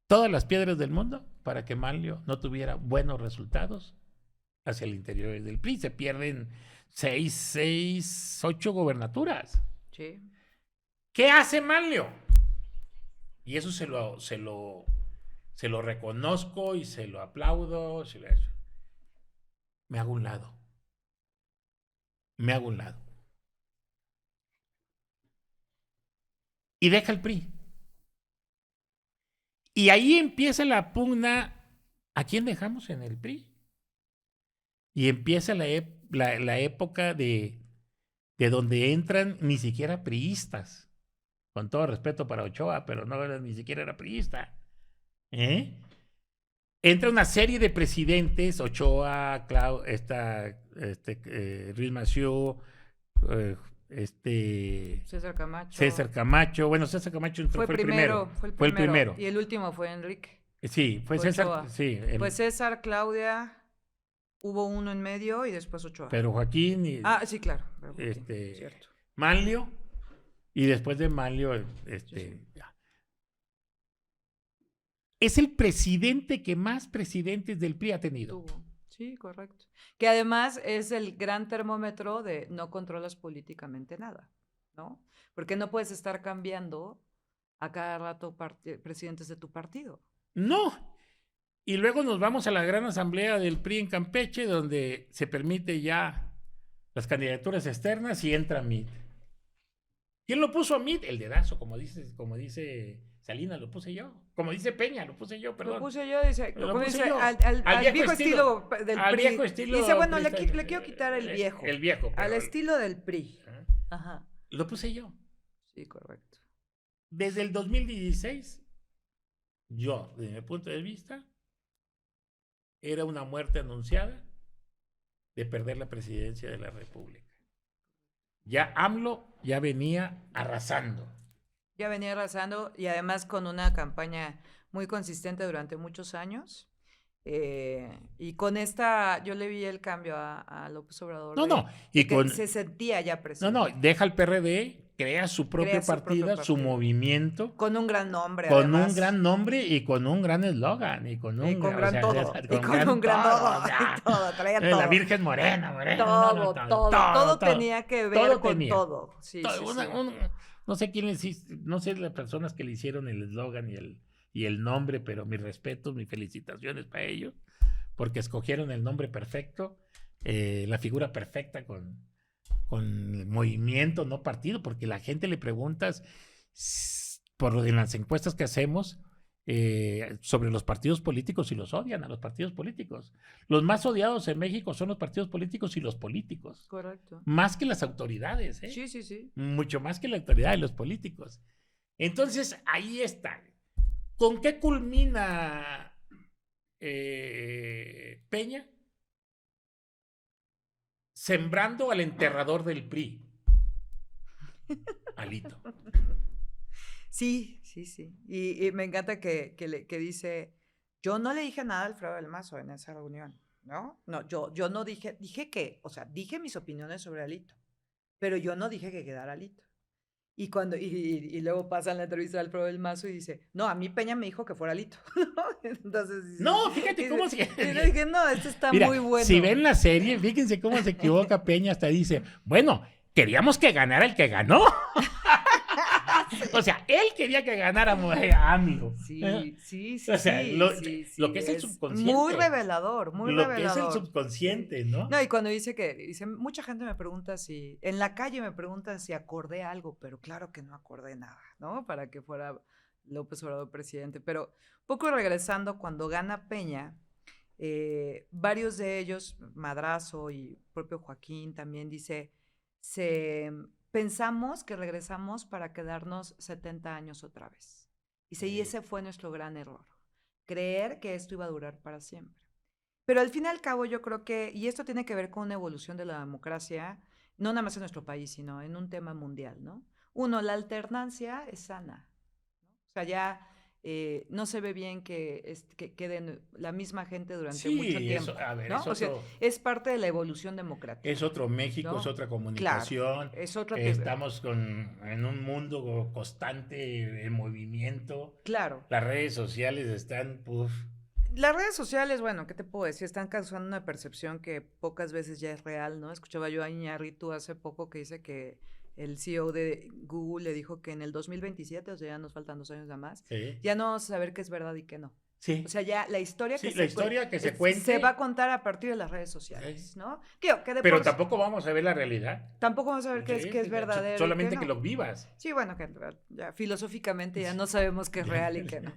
Speaker 1: Todas las piedras del mundo para que Manlio no tuviera buenos resultados hacia el interior del PRI. Se pierden 8 gobernaturas.
Speaker 2: Sí.
Speaker 1: ¿Qué hace Manlio? Y eso se lo reconozco y se lo aplaudo. Me hago un lado. Y deja el PRI. Y ahí empieza la pugna. ¿A quién dejamos en el PRI? Y empieza la época de donde entran ni siquiera priistas. Con todo respeto para Ochoa, pero no ni siquiera era priista. entra una serie de presidentes, Ochoa, Ruiz Massieu,
Speaker 2: César Camacho.
Speaker 1: Bueno, César Camacho fue el primero.
Speaker 2: Fue el primero. Y el último fue Enrique.
Speaker 1: Sí, fue César.
Speaker 2: Ochoa.
Speaker 1: Sí,
Speaker 2: Pues César, Claudia, hubo uno en medio y después Ochoa.
Speaker 1: Pero Joaquín y...
Speaker 2: sí, claro. Cierto.
Speaker 1: Manlio, y después de Manlio,
Speaker 2: Sí.
Speaker 1: Es el presidente que más presidentes del PRI ha tenido.
Speaker 2: Tuvo. Sí, correcto. Que además es el gran termómetro de no controlas políticamente nada, ¿no? Porque no puedes estar cambiando a cada rato presidentes de tu partido.
Speaker 1: No. Y luego nos vamos a la gran asamblea del PRI en Campeche, donde se permite ya las candidaturas externas y entra Meade. ¿Quién lo puso a Meade? El dedazo, como dice Salinas, lo puse yo. Como dice Peña, lo puse yo, perdón.
Speaker 2: Lo puse yo, dice al viejo estilo del
Speaker 1: al
Speaker 2: PRI.
Speaker 1: Viejo estilo
Speaker 2: dice, bueno, le quiero quitar el viejo.
Speaker 1: El viejo.
Speaker 2: Al estilo del PRI.
Speaker 1: Ajá. Lo puse yo.
Speaker 2: Sí, correcto.
Speaker 1: Desde el 2016, yo, desde mi punto de vista, era una muerte anunciada de perder la presidencia de la República. Ya AMLO ya venía arrasando.
Speaker 2: Ya venía arrasando y además con una campaña muy consistente durante muchos años. Y con esta, yo le vi el cambio a López Obrador.
Speaker 1: Se
Speaker 2: sentía ya presidente.
Speaker 1: Deja el PRD, crea su propio partido, su movimiento.
Speaker 2: Con un gran nombre,
Speaker 1: Con además. Un gran nombre y con un gran eslogan. Y con un
Speaker 2: gran todo. Traía todo.
Speaker 1: La Virgen Morena.
Speaker 2: Todo tenía que ver con todo. Sí,
Speaker 1: no sé no sé las personas que le hicieron el eslogan y el nombre, pero mis respetos, mis felicitaciones para ellos, porque escogieron el nombre perfecto, la figura perfecta con movimiento, no partido, porque la gente le preguntas en las encuestas que hacemos sobre los partidos políticos y los odian a los partidos políticos. Los más odiados en México son los partidos políticos y los políticos.
Speaker 2: Correcto.
Speaker 1: Más que las autoridades.
Speaker 2: Sí.
Speaker 1: Mucho más que la autoridad de los políticos. Entonces, ahí está. ¿Con qué culmina Peña? Sembrando al enterrador del PRI. Alito.
Speaker 2: Sí. Y me encanta que dice, yo no le dije nada a Alfredo del Mazo en esa reunión, ¿no? No, yo no dije dije mis opiniones sobre Alito, pero yo no dije que quedara Alito. Y luego pasa en la entrevista de Alfredo del Mazo y dice, no, a mí Peña me dijo que fuera Alito. Entonces dice,
Speaker 1: no, fíjate cómo se...
Speaker 2: Y le dije, no, esto está muy bueno.
Speaker 1: Si ven la serie, fíjense cómo se equivoca Peña, hasta dice, bueno, queríamos que ganara el que ganó. O sea, él quería que ganara AMLO.
Speaker 2: Sí.
Speaker 1: O sea, lo que es el subconsciente.
Speaker 2: Muy revelador.
Speaker 1: Lo que es el subconsciente, ¿no?
Speaker 2: No, y cuando dice mucha gente me pregunta en la calle me preguntan si acordé algo, pero claro que no acordé nada, ¿no? Para que fuera López Obrador presidente. Pero poco regresando, cuando gana Peña, varios de ellos, Madrazo y propio Joaquín también dice, pensamos que regresamos para quedarnos 70 años otra vez. Y ese fue nuestro gran error. Creer que esto iba a durar para siempre. Pero al fin y al cabo yo creo que, y esto tiene que ver con una evolución de la democracia, no nada más en nuestro país, sino en un tema mundial, ¿no? Uno, la alternancia es sana, ¿no? O sea, ya no se ve bien que queden la misma gente durante mucho tiempo. ¿no? Es parte de la evolución democrática.
Speaker 1: Es otro México, ¿no? Es otra comunicación.
Speaker 2: Claro, es otra
Speaker 1: Estamos en un mundo constante en movimiento.
Speaker 2: Claro.
Speaker 1: Las redes sociales están...
Speaker 2: Las redes sociales, bueno, ¿qué te puedo decir? Están causando una percepción que pocas veces ya es real, ¿no? Escuchaba yo a Iñárritu hace poco que dice que el CEO de Google le dijo que en el 2027, o sea, ya nos faltan 2 años nada más, ya no vamos a saber qué es verdad y qué no.
Speaker 1: Sí.
Speaker 2: O sea, ya la historia que
Speaker 1: se cuente
Speaker 2: se va a contar a partir de las redes sociales, ¿no?
Speaker 1: Pero tampoco vamos a ver la realidad.
Speaker 2: Tampoco vamos a ver qué es verdadero.
Speaker 1: Solamente que lo vivas.
Speaker 2: Sí, bueno, que ya filosóficamente ya no sabemos qué es real y qué no.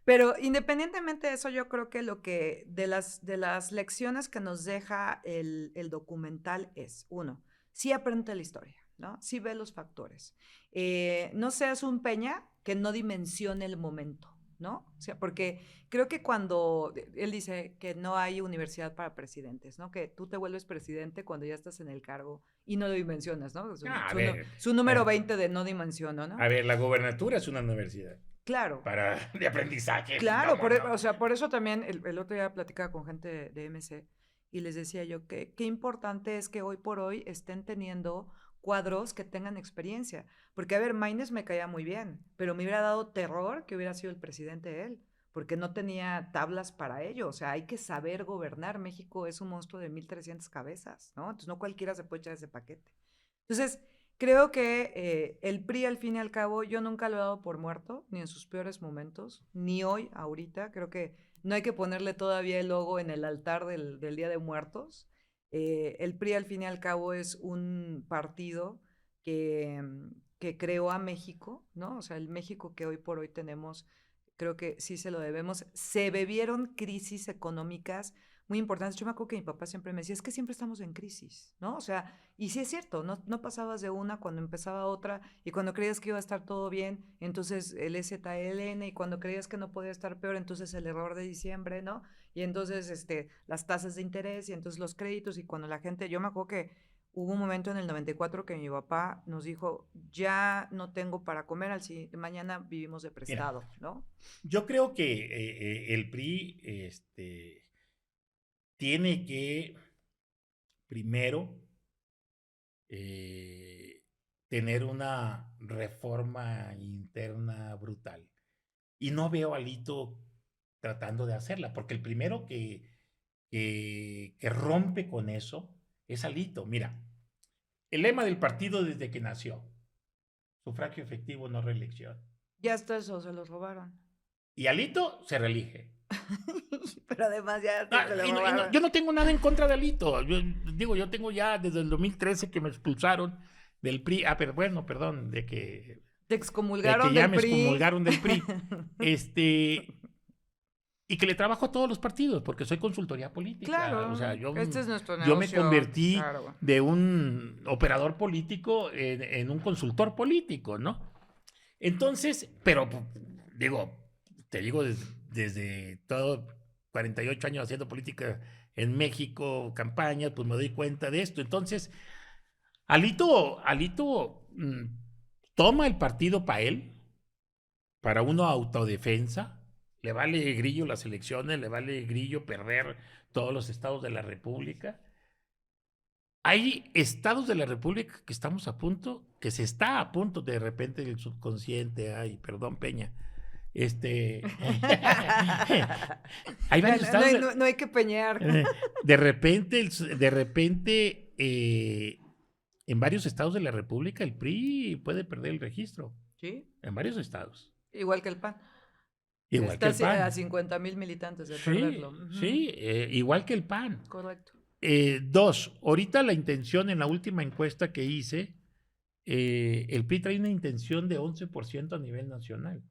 Speaker 2: Pero independientemente de eso, yo creo que de las lecciones que nos deja el documental es, uno, sí aprende la historia, ¿no? Sí ve los factores. No seas un Peña que no dimensione el momento, ¿no? O sea, porque creo que cuando él dice que no hay universidad para presidentes, ¿no? Que tú te vuelves presidente cuando ya estás en el cargo y no lo dimensionas, ¿no?
Speaker 1: A ver,
Speaker 2: Su número 20 de no dimensiono, ¿no?
Speaker 1: a ver, la gobernatura es una universidad
Speaker 2: Claro.
Speaker 1: de aprendizaje.
Speaker 2: Claro,
Speaker 1: Vamos, no.
Speaker 2: o sea, por eso también el otro día platicaba con gente de MC y les decía yo que qué importante es que hoy por hoy estén teniendo cuadros que tengan experiencia. Porque, a ver, Maines me caía muy bien, pero me hubiera dado terror que hubiera sido el presidente él, porque no tenía tablas para ello. O sea, hay que saber gobernar. México es un monstruo de 1,300 cabezas, ¿no? Entonces no cualquiera se puede echar ese paquete. Entonces, creo que el PRI, al fin y al cabo, yo nunca lo he dado por muerto, ni en sus peores momentos, ni hoy, ahorita. Creo que no hay que ponerle todavía el logo en el altar del Día de Muertos. El PRI, al fin y al cabo, es un partido que creó a México, ¿no? O sea, el México que hoy por hoy tenemos, creo que sí se lo debemos. Se bebieron crisis económicas muy importantes. Yo me acuerdo que mi papá siempre me decía, es que siempre estamos en crisis, ¿no? O sea, y sí es cierto, no pasabas de una cuando empezaba otra, y cuando creías que iba a estar todo bien, entonces el EZLN, y cuando creías que no podía estar peor, entonces el error de diciembre, ¿no? Y entonces las tasas de interés, y entonces los créditos, y cuando la gente, yo me acuerdo que hubo un momento en el 94 que mi papá nos dijo, ya no tengo para comer, mañana vivimos de
Speaker 1: Mira,
Speaker 2: prestado, ¿no?
Speaker 1: yo creo que el PRI tiene que primero eh, tener una reforma interna brutal. Y no veo a Alito tratando de hacerla, porque el primero que rompe con eso es Alito. Mira, el lema del partido desde que nació, sufragio efectivo, no reelección.
Speaker 2: Ya hasta eso se los robaron.
Speaker 1: Y Alito se reelige.
Speaker 2: Pero además ya
Speaker 1: No,
Speaker 2: se lo
Speaker 1: no,
Speaker 2: robaron.
Speaker 1: yo no tengo nada en contra de Alito. Yo tengo ya desde el 2013 que me expulsaron del PRI. Ah, pero bueno, perdón,
Speaker 2: Te
Speaker 1: de que
Speaker 2: excomulgaron
Speaker 1: ya
Speaker 2: del
Speaker 1: me
Speaker 2: PRI.
Speaker 1: excomulgaron del PRI. Y que le trabajo a todos los partidos, porque soy consultoría política. O sea,
Speaker 2: Claro, este es nuestro
Speaker 1: yo me
Speaker 2: negocio.
Speaker 1: convertí
Speaker 2: Claro.
Speaker 1: de un operador político en un consultor político, ¿no? Entonces, pero digo, te digo desde todo 48 años haciendo política en México, campañas, pues me doy cuenta de esto. Entonces, Alito toma el partido para él, para una autodefensa, le vale grillo las elecciones, le vale grillo perder todos los estados de la República. Hay estados de la República que estamos a punto, que se está a punto de repente el subconsciente, ay, perdón, Peña. Hay varios estados.
Speaker 2: No hay que peñar.
Speaker 1: De repente, en varios estados de la República, el PRI puede perder el registro.
Speaker 2: Sí,
Speaker 1: En varios estados.
Speaker 2: igual que el PAN.
Speaker 1: Igual
Speaker 2: Está
Speaker 1: que el PAN.
Speaker 2: a 50,000 militantes de
Speaker 1: Sí,
Speaker 2: perderlo.
Speaker 1: sí, igual que el PAN.
Speaker 2: Correcto.
Speaker 1: Dos, ahorita la intención en la última encuesta que hice, el PRI trae una intención de 11% a nivel nacional.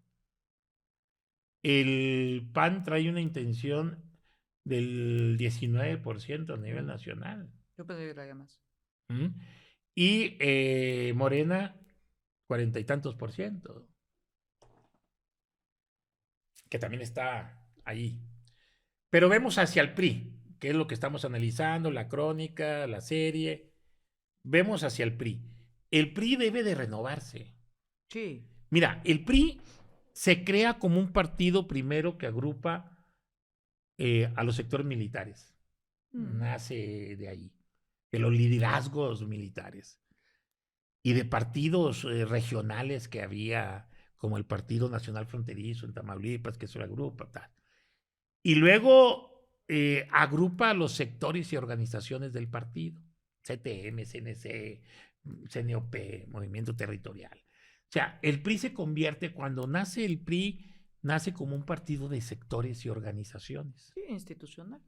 Speaker 1: El PAN trae una intención del 19% a nivel nacional.
Speaker 2: Yo pensé que traía más.
Speaker 1: ¿Mm? Y Morena, 40 y tantos %, que también está ahí. Pero vemos hacia el PRI, que es lo que estamos analizando, la crónica, la serie. Vemos hacia el PRI. El PRI debe de renovarse.
Speaker 2: Sí.
Speaker 1: Mira, el PRI se crea como un partido primero que agrupa a los sectores militares. Nace de ahí, de los liderazgos militares y de partidos regionales que había, como el Partido Nacional Fronterizo en Tamaulipas, que se lo agrupa, tal. Y luego agrupa a los sectores y organizaciones del partido, CTM, CNC, CNOP, Movimiento Territorial. O sea, el PRI se convierte, cuando nace el PRI, nace como un partido de sectores y organizaciones.
Speaker 2: Sí, institucional.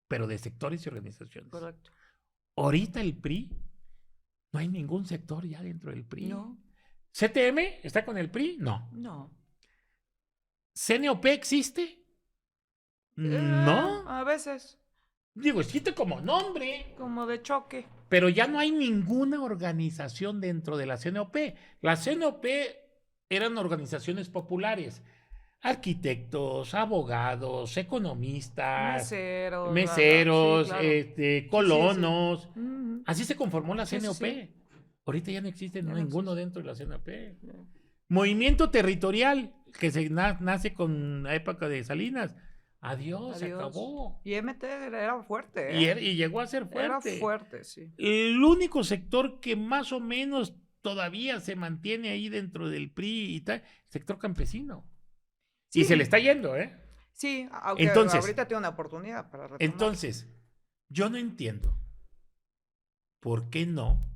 Speaker 1: Pero de sectores y organizaciones.
Speaker 2: Correcto.
Speaker 1: Ahorita el PRI, no hay ningún sector ya dentro del PRI.
Speaker 2: No.
Speaker 1: ¿CTM está con el PRI? No.
Speaker 2: No.
Speaker 1: ¿CNOP existe? No.
Speaker 2: A veces.
Speaker 1: Digo, existe como nombre.
Speaker 2: Como de choque.
Speaker 1: Pero ya no hay ninguna organización dentro de la CNOP. La CNOP eran organizaciones populares. arquitectos, abogados, economistas,
Speaker 2: Meseros, sí,
Speaker 1: meseros,
Speaker 2: claro. Sí, sí.
Speaker 1: colonos.
Speaker 2: Ujú.
Speaker 1: Así se conformó la
Speaker 2: Sí, sí,
Speaker 1: CNOP.
Speaker 2: sí.
Speaker 1: Ahorita ya no existe
Speaker 2: Ya no
Speaker 1: ninguno
Speaker 2: existe.
Speaker 1: dentro de la CNOP.
Speaker 2: Ya.
Speaker 1: Movimiento territorial, que nace con la época de Salinas. Adiós, se
Speaker 2: Adiós.
Speaker 1: acabó.
Speaker 2: Y MT era fuerte,
Speaker 1: Y,
Speaker 2: ¿eh?
Speaker 1: y llegó a ser
Speaker 2: Era
Speaker 1: fuerte.
Speaker 2: fuerte, sí.
Speaker 1: El único sector que más o menos todavía se mantiene ahí dentro del PRI y tal, sector campesino. Y se le
Speaker 2: Sí,
Speaker 1: está yendo, ¿eh?
Speaker 2: sí, aunque
Speaker 1: Entonces,
Speaker 2: ahorita tiene una oportunidad para retomar.
Speaker 1: entonces, yo no entiendo por qué no,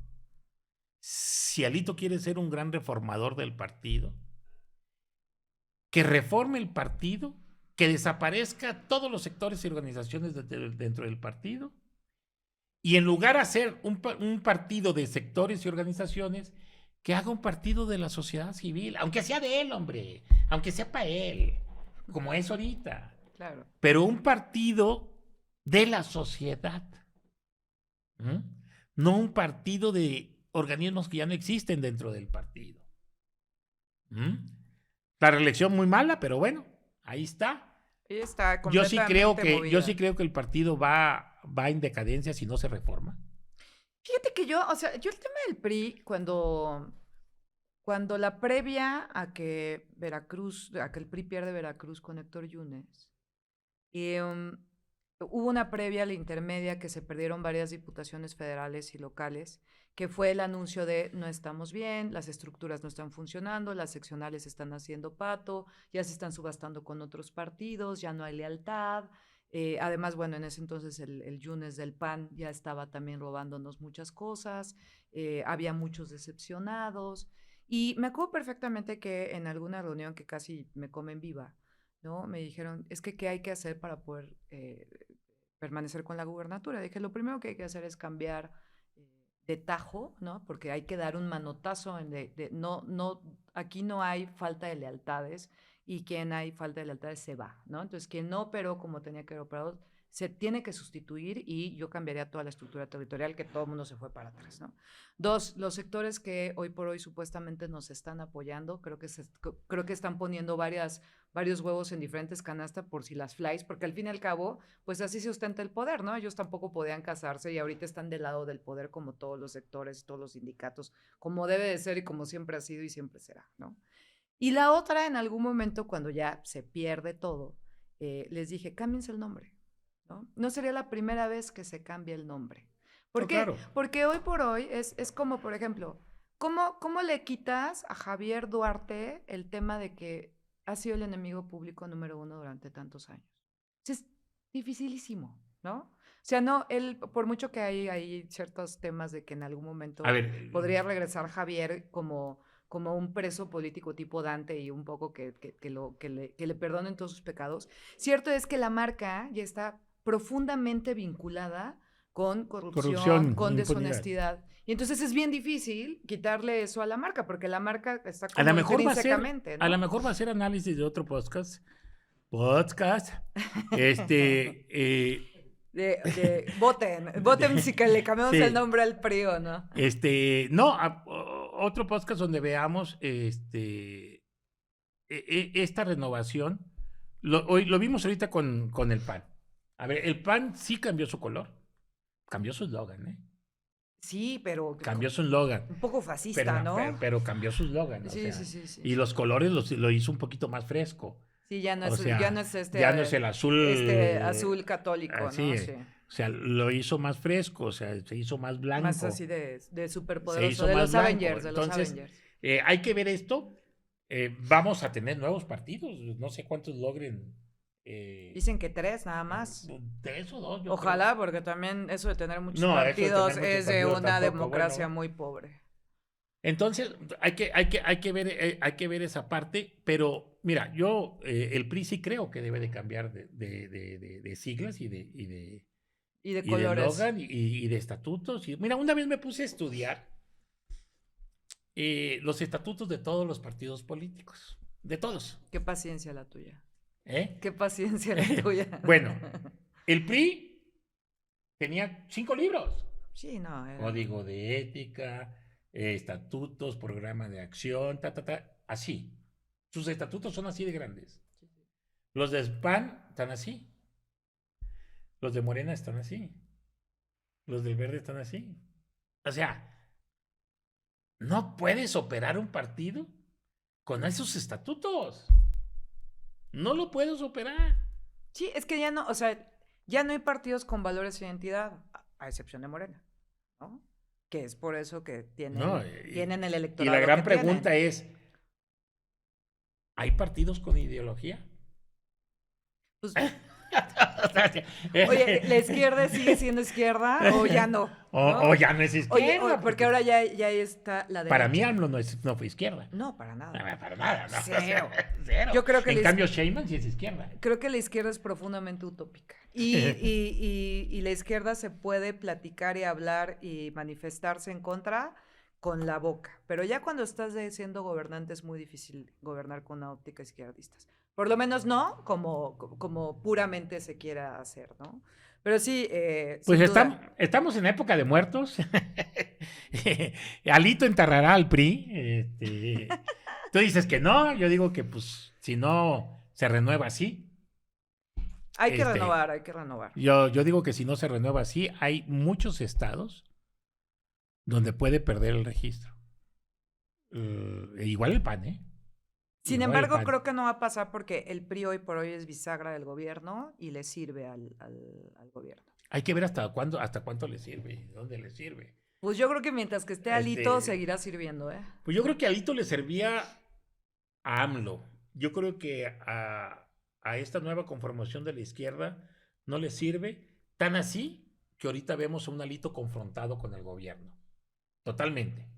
Speaker 1: si Alito quiere ser un gran reformador del partido, que reforme el partido, que desaparezca todos los sectores y organizaciones dentro del partido, y en lugar de hacer un partido de sectores y organizaciones, que haga un partido de la sociedad civil, aunque sea de él, hombre, aunque sea para él, como es ahorita,
Speaker 2: Claro.
Speaker 1: pero un partido de la sociedad, ¿m? No un partido de organismos que ya no existen dentro del partido. ¿M? La reelección muy mala, pero bueno, ahí está.
Speaker 2: Ella está
Speaker 1: Yo sí
Speaker 2: completamente movida.
Speaker 1: creo que el partido va en decadencia si no se reforma.
Speaker 2: Fíjate que yo, o sea, yo el tema del PRI, cuando la previa a que el PRI pierde Veracruz con Héctor Yunes, y, hubo una previa a la intermedia que se perdieron varias diputaciones federales y locales, que fue el anuncio de no estamos bien, las estructuras no están funcionando, las seccionales están haciendo pato, ya se están subastando con otros partidos, ya no hay lealtad. Además, bueno, en ese entonces el Yunes del PAN ya estaba también robándonos muchas cosas, había muchos decepcionados. Y me acuerdo perfectamente que en alguna reunión que casi me comen viva, ¿no? Me dijeron, es que, ¿qué hay que hacer para poder permanecer con la gubernatura? Dije, lo primero que hay que hacer es cambiar de tajo, ¿no? Porque hay que dar un manotazo no, aquí no hay falta de lealtades y quien hay falta de lealtades se va, ¿no? Entonces, quien no operó como tenía que haber operado, se tiene que sustituir y yo cambiaría toda la estructura territorial, que todo el mundo se fue para atrás, ¿no? Dos, los sectores que hoy por hoy supuestamente nos están apoyando, creo que están poniendo varios huevos en diferentes canastas por si las flies, porque al fin y al cabo, pues así se ostenta el poder, ¿no? Ellos tampoco podían casarse y ahorita están del lado del poder como todos los sectores, todos los sindicatos, como debe de ser y como siempre ha sido y siempre será, ¿no? Y la otra, en algún momento, cuando ya se pierde todo, les dije, cámbiense el nombre, ¿no? No sería la primera vez que se cambia el nombre. ¿Por
Speaker 1: No,
Speaker 2: qué?
Speaker 1: claro.
Speaker 2: Porque hoy por hoy es como, por ejemplo, ¿cómo le quitas a Javier Duarte el tema de que ha sido el enemigo público número uno durante tantos años? Es dificilísimo, ¿no? O sea, no, él, por mucho que hay ciertos temas de que en algún
Speaker 1: A
Speaker 2: momento
Speaker 1: ver,
Speaker 2: podría regresar Javier como un preso político tipo Dante y un poco que le perdonen todos sus pecados. Cierto es que la marca ya está profundamente vinculada con corrupción,
Speaker 1: corrupción,
Speaker 2: con
Speaker 1: impunidad.
Speaker 2: deshonestidad. Y entonces es bien difícil quitarle eso a la marca, porque la marca está
Speaker 1: A lo
Speaker 2: como
Speaker 1: mejor va a ser,
Speaker 2: intrínsecamente,
Speaker 1: a lo
Speaker 2: ¿no?
Speaker 1: mejor va a ser análisis de otro podcast. Este,
Speaker 2: Voten si que le cambiamos el
Speaker 1: sí,
Speaker 2: nombre al PRI o no.
Speaker 1: no, otro podcast donde veamos, esta renovación. Hoy lo vimos ahorita con el PAN. A ver, el PAN sí cambió su color, cambió su eslogan, ¿eh?
Speaker 2: Sí, pero
Speaker 1: Cambió su eslogan,
Speaker 2: un poco fascista, ¿no?
Speaker 1: pero cambió su eslogan, o
Speaker 2: Sí, sí,
Speaker 1: sea,
Speaker 2: sí, sí.
Speaker 1: y los colores lo hizo un poquito más fresco.
Speaker 2: Sí,
Speaker 1: O
Speaker 2: ya
Speaker 1: sea,
Speaker 2: no es
Speaker 1: ya no es el
Speaker 2: este
Speaker 1: azul
Speaker 2: azul católico,
Speaker 1: así,
Speaker 2: ¿no? Sí.
Speaker 1: o sea, lo hizo más fresco, o sea, se hizo más
Speaker 2: Más
Speaker 1: blanco,
Speaker 2: así de
Speaker 1: se
Speaker 2: superpoderoso,
Speaker 1: hizo
Speaker 2: de
Speaker 1: más
Speaker 2: los
Speaker 1: blanco.
Speaker 2: Avengers, de los
Speaker 1: Entonces,
Speaker 2: Avengers.
Speaker 1: hay que ver esto. Vamos a tener nuevos partidos, no sé cuántos logren.
Speaker 2: Dicen que 3 nada más.
Speaker 1: 3 o 2, yo
Speaker 2: Ojalá,
Speaker 1: creo.
Speaker 2: porque también eso de tener muchos
Speaker 1: No, eso de
Speaker 2: partidos
Speaker 1: tener muchos
Speaker 2: es de
Speaker 1: partidos
Speaker 2: una
Speaker 1: tampoco,
Speaker 2: democracia
Speaker 1: bueno.
Speaker 2: muy pobre.
Speaker 1: Entonces, hay que ver esa parte, pero mira, yo, el PRI sí creo que debe de cambiar de siglas
Speaker 2: Y de
Speaker 1: de
Speaker 2: colores.
Speaker 1: eslogan y de estatutos. Y mira, una vez me puse a estudiar los estatutos de todos los partidos políticos, de todos.
Speaker 2: Qué paciencia la tuya.
Speaker 1: ¿Eh?
Speaker 2: Qué paciencia la tuya.
Speaker 1: Bueno, el PRI tenía 5 libros.
Speaker 2: Sí, no, era.
Speaker 1: Código de ética, estatutos, programa de acción, así. Sus estatutos son así de grandes. Los de PAN están así. Los de Morena están así. Los del Verde están así. O sea, no puedes operar un partido con esos estatutos. No lo puedes operar.
Speaker 2: Sí, es que ya no, o sea, ya no hay partidos con valores e identidad, a excepción de Morena, ¿no? Que es por eso que
Speaker 1: No,
Speaker 2: tienen el
Speaker 1: y
Speaker 2: electorado
Speaker 1: la gran
Speaker 2: que tienen.
Speaker 1: pregunta es, ¿hay partidos con ideología?
Speaker 2: Pues,
Speaker 1: O sea,
Speaker 2: oye, ¿la izquierda sigue siendo izquierda o ya no? ¿no?
Speaker 1: o ya no es
Speaker 2: Oye,
Speaker 1: izquierda.
Speaker 2: porque ahora ya está la derecha.
Speaker 1: Para mí AMLO no fue izquierda.
Speaker 2: No, para nada.
Speaker 1: Para nada, ¿no?
Speaker 2: Cero.
Speaker 1: Cero.
Speaker 2: Yo creo que
Speaker 1: en cambio, Sheinbaum sí es izquierda.
Speaker 2: Creo que la izquierda es profundamente utópica. Y la izquierda se puede platicar y hablar y manifestarse en contra con la boca. Pero ya cuando estás siendo gobernante es muy difícil gobernar con una óptica izquierdista. Por lo menos no como puramente se quiera hacer, ¿no? Pero sí,
Speaker 1: pues estamos en época de muertos. Alito enterrará al PRI. Tú dices que no, yo digo que pues si no se renueva así.
Speaker 2: Hay que renovar.
Speaker 1: Yo digo que si no se renueva así, hay muchos estados donde puede perder el registro. Igual el PAN, ¿eh?
Speaker 2: Sin embargo, creo que no va a pasar porque el PRI hoy por hoy es bisagra del gobierno y le sirve al gobierno.
Speaker 1: Hay que ver hasta cuánto le sirve, dónde le sirve.
Speaker 2: Pues yo creo que mientras que esté Alito seguirá sirviendo, ¿eh?
Speaker 1: Pues yo creo que Alito le servía a AMLO. Yo creo que a esta nueva conformación de la izquierda no le sirve, tan así que ahorita vemos a un Alito confrontado con el gobierno. Totalmente.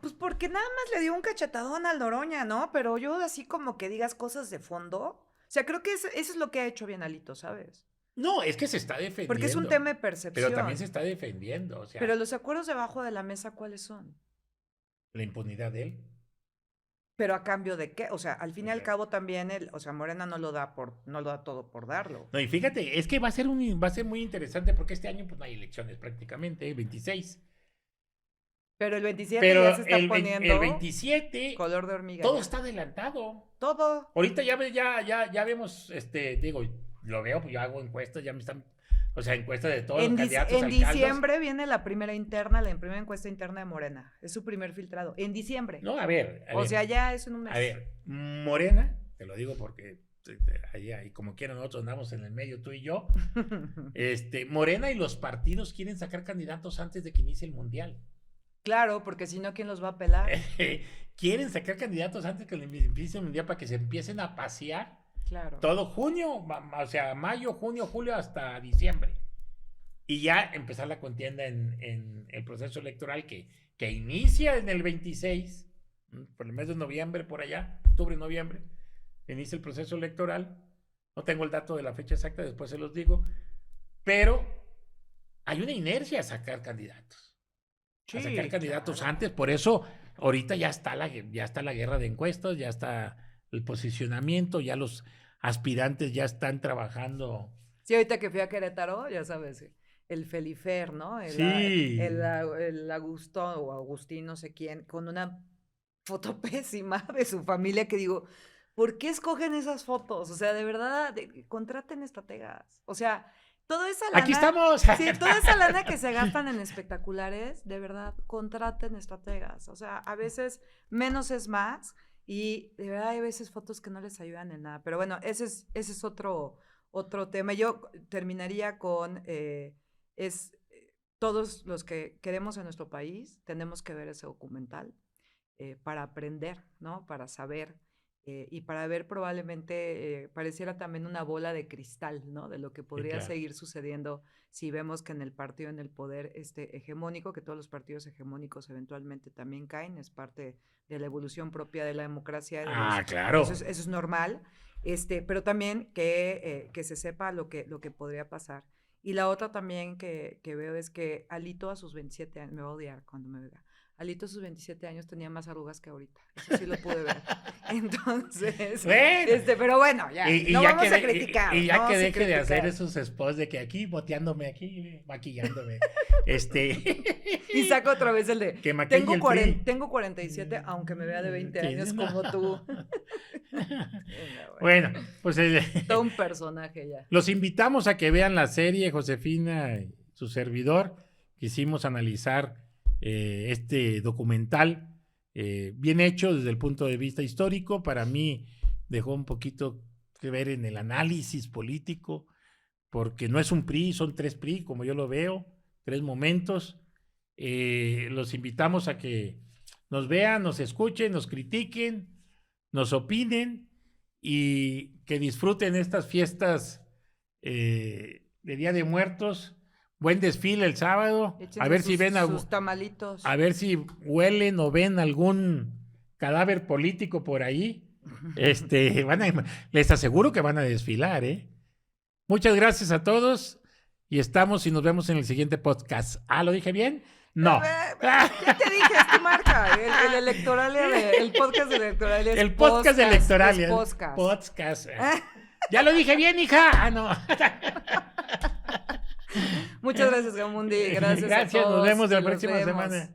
Speaker 2: Pues porque nada más le dio un cachetadón al Noroña, ¿no? Pero yo así como que digas cosas de fondo. O sea, creo que eso es lo que ha hecho bien Alito, ¿sabes?
Speaker 1: No, es que se está defendiendo.
Speaker 2: Porque es un tema de percepción.
Speaker 1: Pero también se está defendiendo. O sea,
Speaker 2: pero los acuerdos debajo de la mesa, ¿cuáles son?
Speaker 1: La impunidad de él.
Speaker 2: ¿Pero a cambio de qué? O sea, al fin y al cabo también Morena no lo da todo por darlo.
Speaker 1: No, y fíjate, es que va a ser muy interesante porque este año pues no hay elecciones prácticamente, 26.
Speaker 2: Pero el 27 ya se está poniendo
Speaker 1: el 27
Speaker 2: color de hormiga.
Speaker 1: Todo está adelantado.
Speaker 2: Todo.
Speaker 1: Ahorita ya vemos, digo, lo veo, pues yo hago encuestas, ya me están, o sea, encuestas de todos los candidatos
Speaker 2: en diciembre viene la primera encuesta interna de Morena. Es su primer filtrado. En diciembre.
Speaker 1: No, a ver.
Speaker 2: O sea, ya es en un mes.
Speaker 1: A ver, Morena, te lo digo porque allá, y como quiera nosotros andamos en el medio, tú y yo, Morena y los partidos quieren sacar candidatos antes de que inicie el Mundial.
Speaker 2: Claro, porque si no, ¿quién los va a pelar?
Speaker 1: Quieren sacar candidatos antes que inicie el Mundial para que se empiecen a pasear.
Speaker 2: Claro.
Speaker 1: Todo junio, o sea, mayo, junio, julio hasta diciembre. Y ya empezar la contienda en el proceso electoral que inicia en el 26, por el mes de noviembre, por allá, octubre, noviembre, inicia el proceso electoral. No tengo el dato de la fecha exacta, después se los digo. Pero hay una inercia a sacar candidatos. Sí, a sacar candidatos antes, por eso ahorita ya está la guerra de encuestas, ya está el posicionamiento, ya los aspirantes ya están trabajando.
Speaker 2: Sí, ahorita que fui a Querétaro, ya sabes, el Felifer, ¿no? El Augusto o Agustín, no sé quién, con una foto pésima de su familia que digo, ¿por qué escogen esas fotos? O sea, de verdad, contraten estrategas. O sea, toda esa lana.
Speaker 1: ¡Aquí estamos!
Speaker 2: Sí, toda esa lana que se gastan en espectaculares, de verdad, contraten estrategas. O sea, a veces menos es más y de verdad hay veces fotos que no les ayudan en nada. Pero bueno, ese es otro tema. Yo terminaría con, todos los que queremos en nuestro país tenemos que ver ese documental para aprender, ¿no? Para saber. Y para ver probablemente pareciera también una bola de cristal, ¿no? De lo que podría seguir sucediendo si vemos que en el partido, en el poder hegemónico, que todos los partidos hegemónicos eventualmente también caen, es parte de la evolución propia de la democracia.
Speaker 1: Claro.
Speaker 2: Eso es normal, pero también que se sepa lo que podría pasar. Y la otra también que veo es que Alito a sus 27 años, me va a odiar cuando me vea, Alito a sus 27 años tenía más arrugas que ahorita. Eso sí lo pude ver. Entonces, bueno, pero bueno, ya, no ya vamos a criticar.
Speaker 1: Y ya que deje de hacer esos spots de que aquí boteándome, aquí maquillándome.
Speaker 2: Y saca otra vez el de,
Speaker 1: que
Speaker 2: tengo 47, aunque me vea de 20 años como tú.
Speaker 1: Bueno, pues
Speaker 2: todo un personaje ya.
Speaker 1: los invitamos a que vean la serie, Josefina y su servidor. Quisimos analizar este documental bien hecho desde el punto de vista histórico. Para mí dejó un poquito que ver en el análisis político, porque no es un PRI, son 3 PRI, como yo lo veo, 3 momentos. Los invitamos a que nos vean, nos escuchen, nos critiquen, nos opinen y que disfruten estas fiestas de Día de Muertos. Buen desfile el sábado.
Speaker 2: Échense
Speaker 1: A ver si ven
Speaker 2: sus tamalitos.
Speaker 1: a ver si huelen o ven algún cadáver político por ahí. Les aseguro que van a desfilar, ¿eh? Muchas gracias a todos y estamos y nos vemos en el siguiente podcast. ¿Lo dije bien? No.
Speaker 2: Ya te dije, es tu marca. El Electoralia, el podcast de Electoralia.
Speaker 1: El podcast de Electoralia.
Speaker 2: Podcast.
Speaker 1: Ya lo dije bien, hija. No.
Speaker 2: Muchas gracias, Gamundi. Gracias a todos.
Speaker 1: Nos vemos la próxima semana.